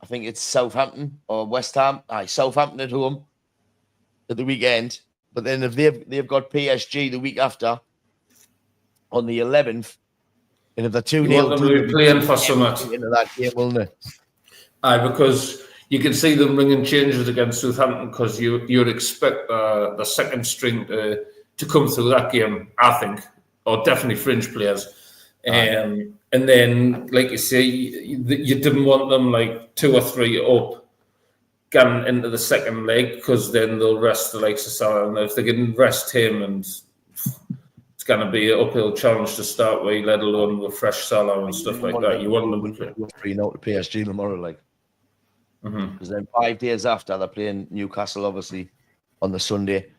S1: think it's Southampton or West Ham. Southampton at home at the weekend. But then if they've got PSG the week after on the 11th, and if they're 2-0,
S2: they'll be playing for something
S1: into that game, won't they?
S2: Aye, because you can see them ringing changes against Southampton, because you'd expect the second string to come through that game, I think, or definitely fringe players. And then, like you say, you didn't want them like 2 or 3 up getting into the second leg, because then they'll rest the likes of Salah. And if they can rest him, and it's going to be an uphill challenge to start with, let alone with fresh Salah and stuff like that. You want them to play.
S1: 3-0 to PSG tomorrow, like. Because then 5 days after, they're playing Newcastle, obviously, on the Sunday.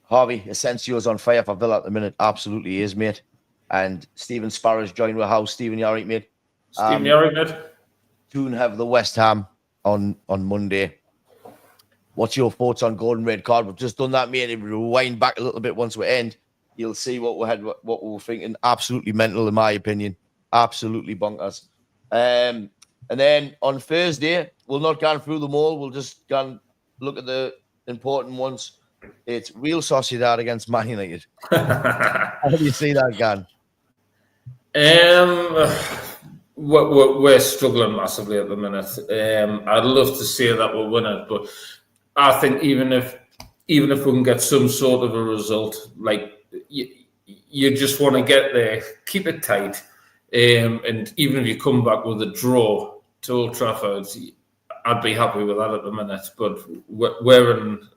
S1: Harvey Asensio's on fire for Villa at the minute. Absolutely is, mate. And Stephen Sparrow's joined with house. Stephen, you all right, mate?
S2: Stephen, you all right, mate?
S1: Soon have the West Ham on Monday. What's your thoughts on golden red card? We've just done that, mate. If we rewind back a little bit once we end, you'll see what we were thinking. Absolutely mental, in my opinion. Absolutely bonkers. And then on Thursday, we'll not go through them all. We'll just go and look at the important ones. It's Real Sociedad against Man United. How do you see that, Gan?
S2: We're struggling massively at the minute. I'd love to say that we'll win it, but I think even if we can get some sort of a result, like you just want to get there, keep it tight, and even if you come back with a draw to Old Trafford, I'd be happy with that at the minute. But we're in.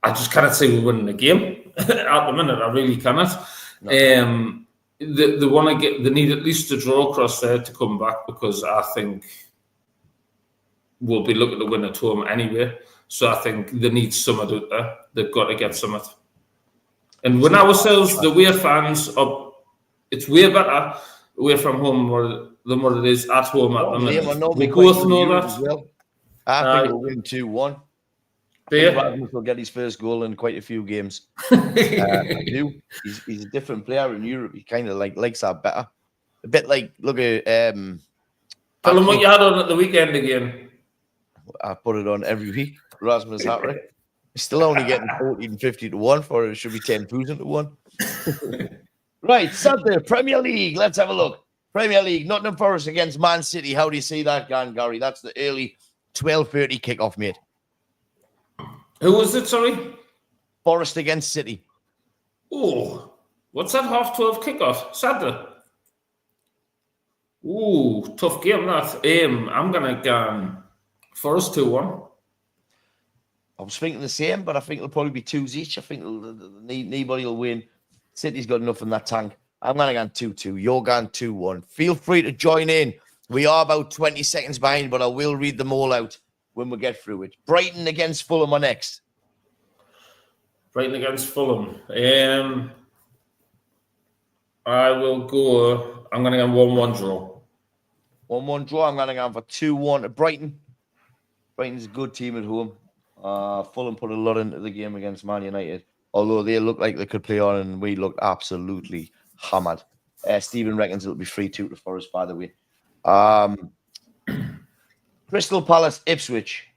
S2: I just cannot say we're winning the game at the minute. I really cannot. No. They want to get. They need at least a draw across there to come back, because I think we'll be looking to win at home anyway. So I think they need something out there. They've got to get something. And when ourselves, the away fans, it's way better away from home than what it is at home at the minute. We both know that.
S1: Well. I think we'll win 2-1. Rasmus will get his first goal in quite a few games. I do. He's a different player in Europe. He kind of likes that better. A bit like, look at...
S2: Tell him what you had on at the weekend again.
S1: I put it on every week. Rasmus Hartwick. He's still only getting 14.50 to 1 for it. It should be 10,000 to 1. Right, Saturday, Premier League. Let's have a look. Premier League, Nottingham Forest against Man City. How do you see that, Gary? That's the early 12:30 kickoff, mate.
S2: Who was it, sorry?
S1: Forest against City.
S2: Oh, what's that 12:30 kickoff? Saturday. Ooh, tough game that. I'm going to go Forest 2-1.
S1: I was thinking the same, but I think it'll probably be 2s each. I think nobody will win. City's got enough in that tank. I'm going to go 2-2. You're going 2-1. Feel free to join in. We are about 20 seconds behind, but I will read them all out when we get through it. Brighton against Fulham are next.
S2: Brighton against Fulham. I will go. I'm going to go 1-1 draw.
S1: 1-1 draw. I'm going to go for 2-1 to Brighton. Brighton's a good team at home. Fulham put a lot into the game against Man United, although they looked like they could play on, and we looked absolutely hammered. Stephen reckons it'll be 3-2 to Forest, by the way. Crystal Palace, Ipswich.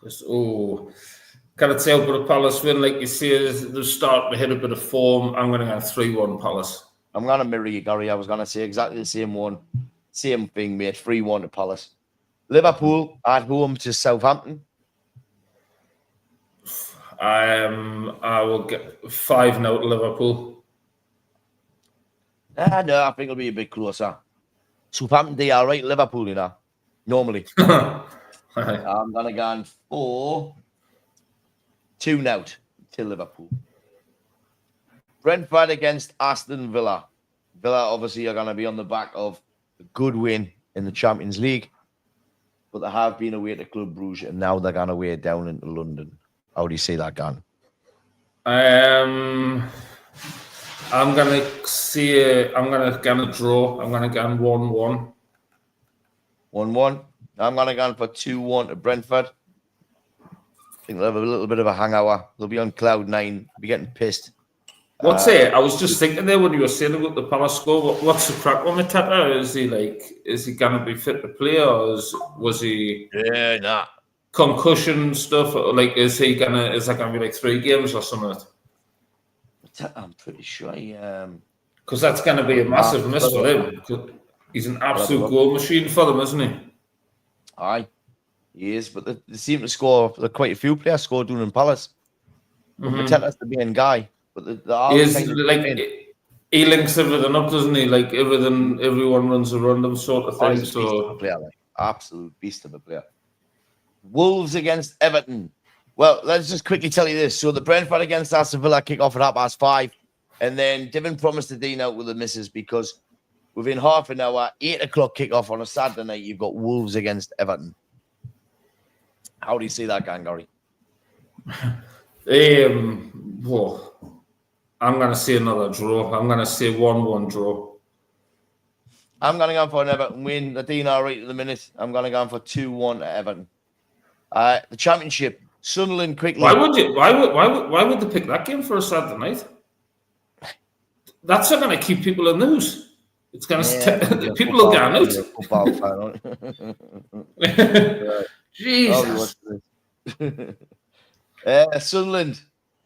S2: Can it say up with a Palace win? Like you see, they're starting to hit a bit of form. I'm going to go 3-1 Palace. I'm
S1: going to mirror you, Gary. I was going to say exactly the same one. Same thing, mate. 3-1 to Palace. Liverpool at home to Southampton.
S2: I will get 5-0 to Liverpool.
S1: No, I think it'll be a bit closer. Southampton, they are right. Liverpool, you know, normally. I'm going to go for 2-0 to Liverpool. Brentford against Aston Villa. Villa obviously are going to be on the back of a good win in the Champions League, but they have been away to Club Brugge, and now they're going away down into London. How do you see that going?
S2: I'm going to see. I'm going to go draw. I'm going to go 1-1.
S1: 1-1. I'm going to go for 2-1 to Brentford. I think they'll have a little bit of a hangover. They'll be on cloud 9. Be getting pissed.
S2: What's it? I was just thinking there when you were saying about the Palace score. What's the crack on Mateta? Is he going to be fit to play, or was he?
S1: Yeah, nah.
S2: Concussion stuff. Like, is that going to be like 3 games or something?
S1: I'm pretty sure.
S2: Because that's going to be a massive miss for him. He's an absolute goal machine for them, isn't he?
S1: Aye, he is. But they seem to score. Quite a few players scored down in Palace. Mateta's the main guy. But
S2: he links everything up, doesn't he? Like everyone runs around him, sort of thing.
S1: So absolute beast of a player. Wolves against Everton. Well, let's just quickly tell you this. So the Brentford against Aston Villa kick off at 5:30, and then Devin promised to dine out with the missus because within half an hour, 8 o'clock kick off on a Saturday night, you've got Wolves against Everton. How do you see that, Gary?
S2: Whoa. I'm going to say another draw. I'm going to say 1-1 draw.
S1: I'm going to go for an Everton win. They're doing all right at the minute. I'm going to go for 2-1 at Everton. The Championship, Sunderland quickly.
S2: Why would they pick that game for a Saturday night? That's not going to keep people in the news. It's going to people will get out.
S1: Football fan,
S2: Jesus.
S1: Sunderland.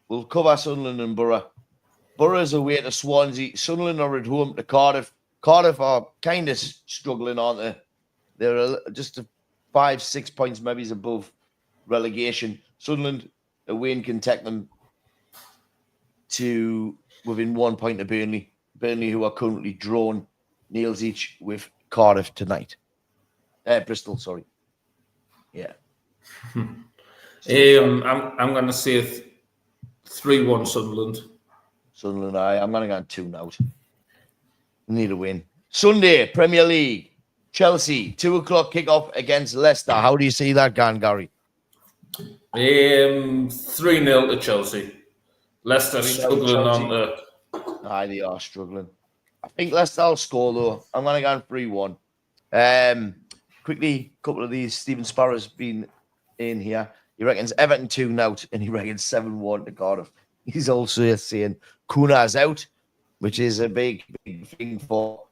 S1: We'll cover Sunderland and Borough. Borough's away to Swansea. Sunderland are at home to Cardiff. Cardiff are kind of struggling, aren't they? They're just 5-6 points maybe above relegation. Sunderland, a win can take them to within 1 point of Burnley. Burnley, who are currently drawn nails each with Cardiff tonight. Bristol, sorry. Yeah.
S2: I'm going to say 3-1 Sunderland.
S1: Sunderland, I'm going to go 2-0. Need a win. Sunday, Premier League. Chelsea, 2 o'clock kickoff against Leicester. How do you see that going, Gary?
S2: 3-0 to Chelsea. Leicester struggling on the...
S1: They are struggling. I think Leicester will score, though. I'm going to go 3-1. Quickly, a couple of these. Stephen Sparrow's been in here. He reckons Everton 2-0, and he reckons 7-1 to Cardiff. He's also saying Kuna's out, which is a big thing for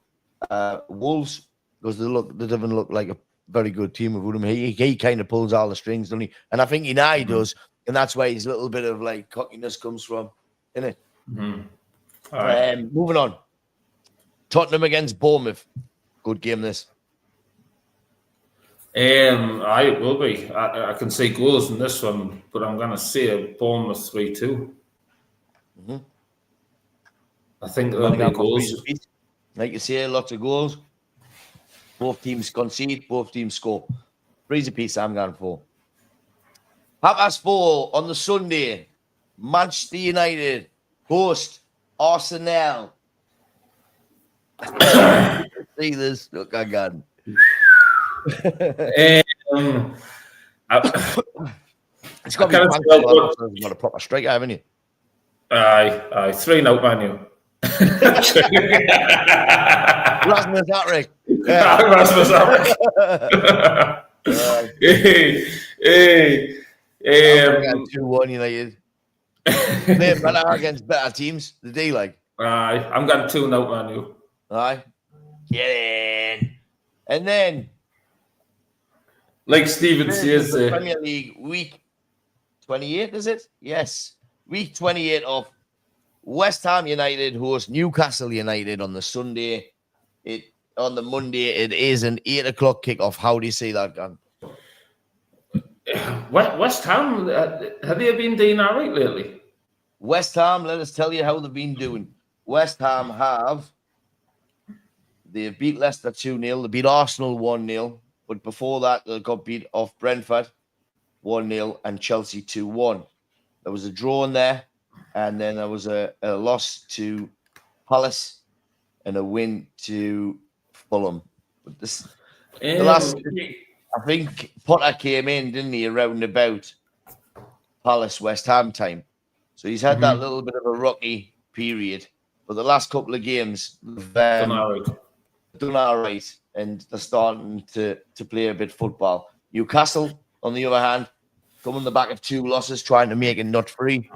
S1: Wolves, because they don't look like a very good team with him. He kind of pulls all the strings, doesn't he? And I think Inai does, and that's where his little bit of like cockiness comes from, isn't it?
S2: Mm-hmm. All right.
S1: Moving on. Tottenham against Bournemouth. Good game, this.
S2: I will be. I can see goals in this one, but I'm going to say a Bournemouth 3-2.
S1: Mm-hmm.
S2: I think there'll be goals.
S1: Like you say, lots of goals. Both teams concede, both teams score. 3 apiece, I'm going for. 4:30 on the Sunday. Manchester United host Arsenal. See this? Look, I got it. It's got to be a proper striker, haven't you?
S2: Aye, 3-0 Man U.
S1: Rasmus Hartwig.
S2: Rasmus Hartwig.
S1: 2-1 United. They're better against better teams. The D like.
S2: Aye, I'm going 2-0 Man U.
S1: Aye. Get in. And then,
S2: like Steven says,
S1: Premier League week 28, is it? Yes. Week 28 of West Ham United host Newcastle United on the Sunday. On the Monday, it is an 8 o'clock kickoff. How do you see that going?
S2: West Ham, have they been doing all right lately?
S1: West Ham, let us tell you how they've been doing. West Ham they beat Leicester 2-0. They beat Arsenal 1-0. But before that, they got beat off Brentford 1-0 and Chelsea 2-1. There was a draw in there. And then there was a loss to Palace and a win to Fulham. But I think Potter came in, didn't he, around about Palace West Ham time. So he's had that little bit of a rocky period. But the last couple of games, they've done all right. And they're starting to play a bit of football. Newcastle, on the other hand, coming on the back of 2 losses, trying to make it nut-free.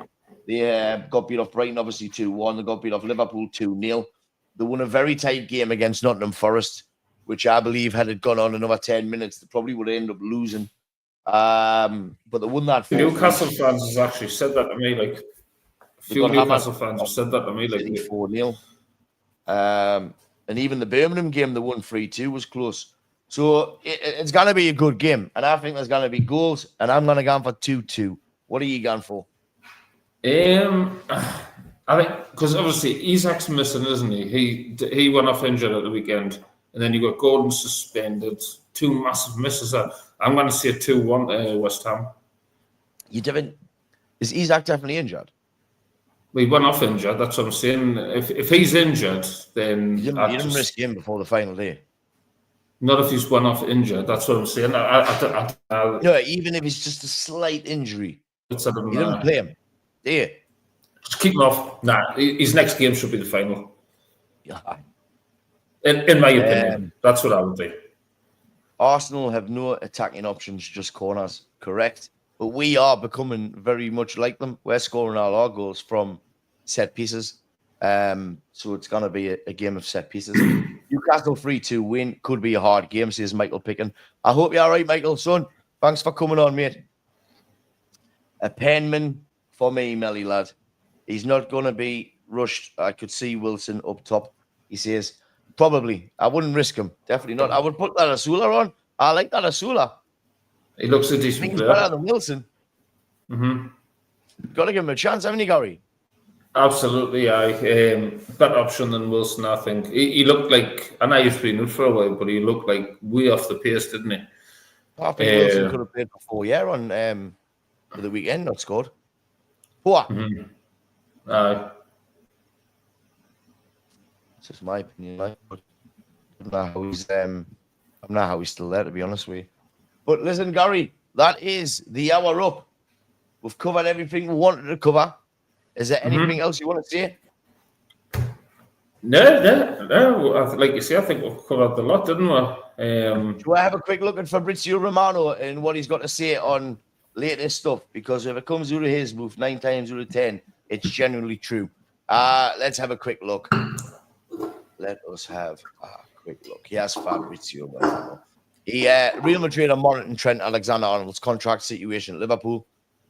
S1: They got beat off Brighton, obviously 2-1. They got beat off Liverpool 2-0. They won a very tight game against Nottingham Forest, which I believe had it gone on another 10 minutes, they probably would have ended up losing. But they won that.
S2: Newcastle fans has actually said that to me. Like, a few Newcastle fans have said that to me. Like
S1: 4-0. And even the Birmingham game they won 3-2 was close. So it's going to be a good game. And I think there's going to be goals. And I'm going to go for 2-2. What are you going for?
S2: I think because obviously Isak's missing, isn't he? He went off injured at the weekend, and then you got Gordon suspended. 2 massive misses. I'm going to say 2-1 West Ham.
S1: Is Isak definitely injured?
S2: Well, he went off injured. That's what I'm saying. If he's injured, then
S1: you didn't risk him before the final day.
S2: Not if he's went off injured. That's what I'm saying.
S1: No, even if it's just a slight injury, you didn't play him. Do you?
S2: Just keep him off. Nah, his next game should be the final.
S1: Yeah.
S2: In my opinion, that's what I would do.
S1: Arsenal have no attacking options, just corners, correct? But we are becoming very much like them. We're scoring all our goals from set pieces. So it's going to be a game of set pieces. Newcastle 3-2 win. Could be a hard game, says Michael Picken. I hope you're all right, Michael. Son, thanks for coming on, mate. A penman for me, Melly lad. He's not going to be rushed. I could see Wilson up top. He says, probably. I wouldn't risk him. Definitely not. I would put that Asula on. I like that Asula.
S2: He looks a decent
S1: He's
S2: player.
S1: better than Wilson.
S2: Mm-hmm.
S1: Got to give him a chance, haven't you, Gary?
S2: Absolutely, better option than Wilson, I think. He looked like, I know he's been out for a while, but he looked like way off the pace, didn't he?
S1: I think Wilson could have played for 4 years on for the weekend, not scored. Poor.
S2: Mm-hmm.
S1: It's just my opinion. Like, but I don't know how he's still there, to be honest with you. But listen, Gary, that is the hour up. We've covered everything we wanted to cover. Is there anything else you want to say?
S2: No. Like you say, I think we've covered a lot, didn't we?
S1: Do I have a quick look at Fabrizio Romano and what he's got to say on latest stuff? Because if it comes out of his move 9 times out of 10, it's genuinely true. Let's have a quick look. Let us have a quick look. Here's Fabrizio Romano. Real Madrid are monitoring Trent Alexander-Arnold's contract situation at Liverpool.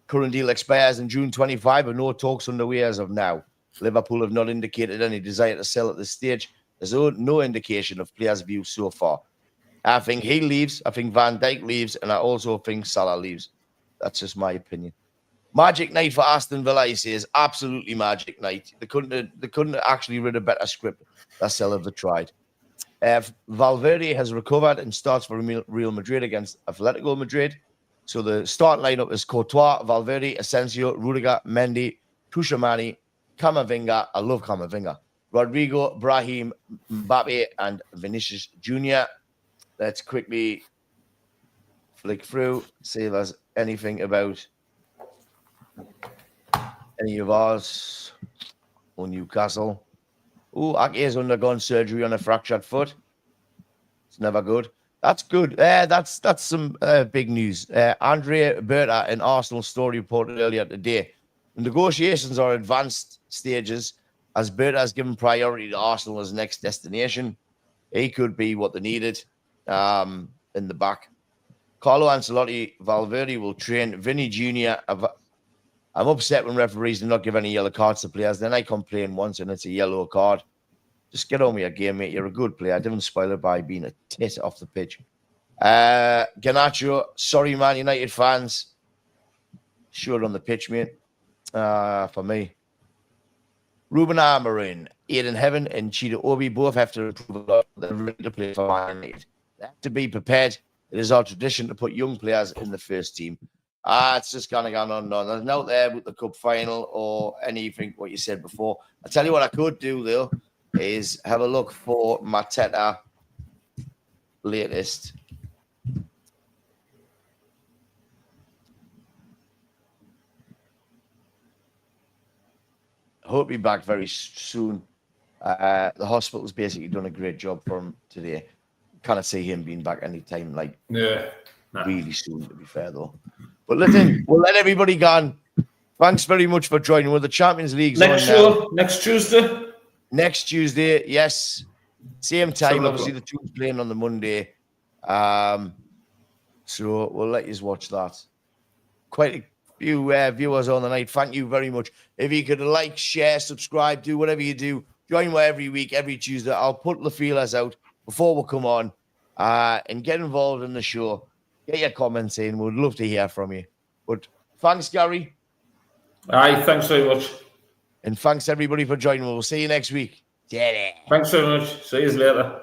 S1: Current deal expires in June 25, and no talks underway as of now. Liverpool have not indicated any desire to sell at this stage. There's no indication of players' views so far. I think he leaves. I think Van Dijk leaves, and I also think Salah leaves. That's just my opinion. Magic night for Aston Villa, he says. Absolutely magic night. They couldn't actually read a better script. That's hell if they tried. Valverde has recovered and starts for Real Madrid against Atletico Madrid. So the starting lineup is Courtois, Valverde, Asensio, Rudiger, Mendy, Tuchemani, Camavinga. I love Camavinga. Rodrigo, Brahim, Mbappe, and Vinicius Jr. Let's quickly flick through, see if there's anything about any of ours or Newcastle. Ake has undergone surgery on a fractured foot. It's never good. That's good. That's some big news. Andrea Berta, an Arsenal story reported earlier today. The negotiations are advanced stages as Berta has given priority to Arsenal as next destination. He could be what they needed in the back. Carlo Ancelotti, Valverde will train. Vinny Jr. I'm upset when referees do not give any yellow cards to players. Then I complain once and it's a yellow card. Just get on with your game, mate. You're a good player. I didn't spoil it by being a tit off the pitch. Garnacho, sorry, Man United fans. Sure on the pitch, mate. For me. Ruben Amorim, Aiden Heaven, and Cheetah Obi both have to improve a lot. They're ready to play for Man United. They have to be prepared. It is our tradition to put young players in the first team. It's just kind of gone on and on. There's no there with the cup final or anything what you said before. I tell you what I could do, though, is have a look for Mateta latest. I hope he'll be back very soon. The hospital's basically done a great job for him today. Can't see him being back anytime, really soon, to be fair, though. But listen, we'll let everybody go. Thanks very much for joining. Well, the Champions League's
S2: next
S1: on
S2: show,
S1: now.
S2: next Tuesday.
S1: Next Tuesday, yes. Same time, obviously, the team's playing on the Monday. So we'll let you watch that. Quite a few viewers on the night. Thank you very much. If you could like, share, subscribe, do whatever you do. Join me every week, every Tuesday. I'll put the feelers out before we come on and get involved in the show. Get your comments in. We'd love to hear from you. But thanks, Gary.
S2: Aye, thanks very much.
S1: And thanks, everybody, for joining. We'll see you next week.
S2: Thanks very much. See you later.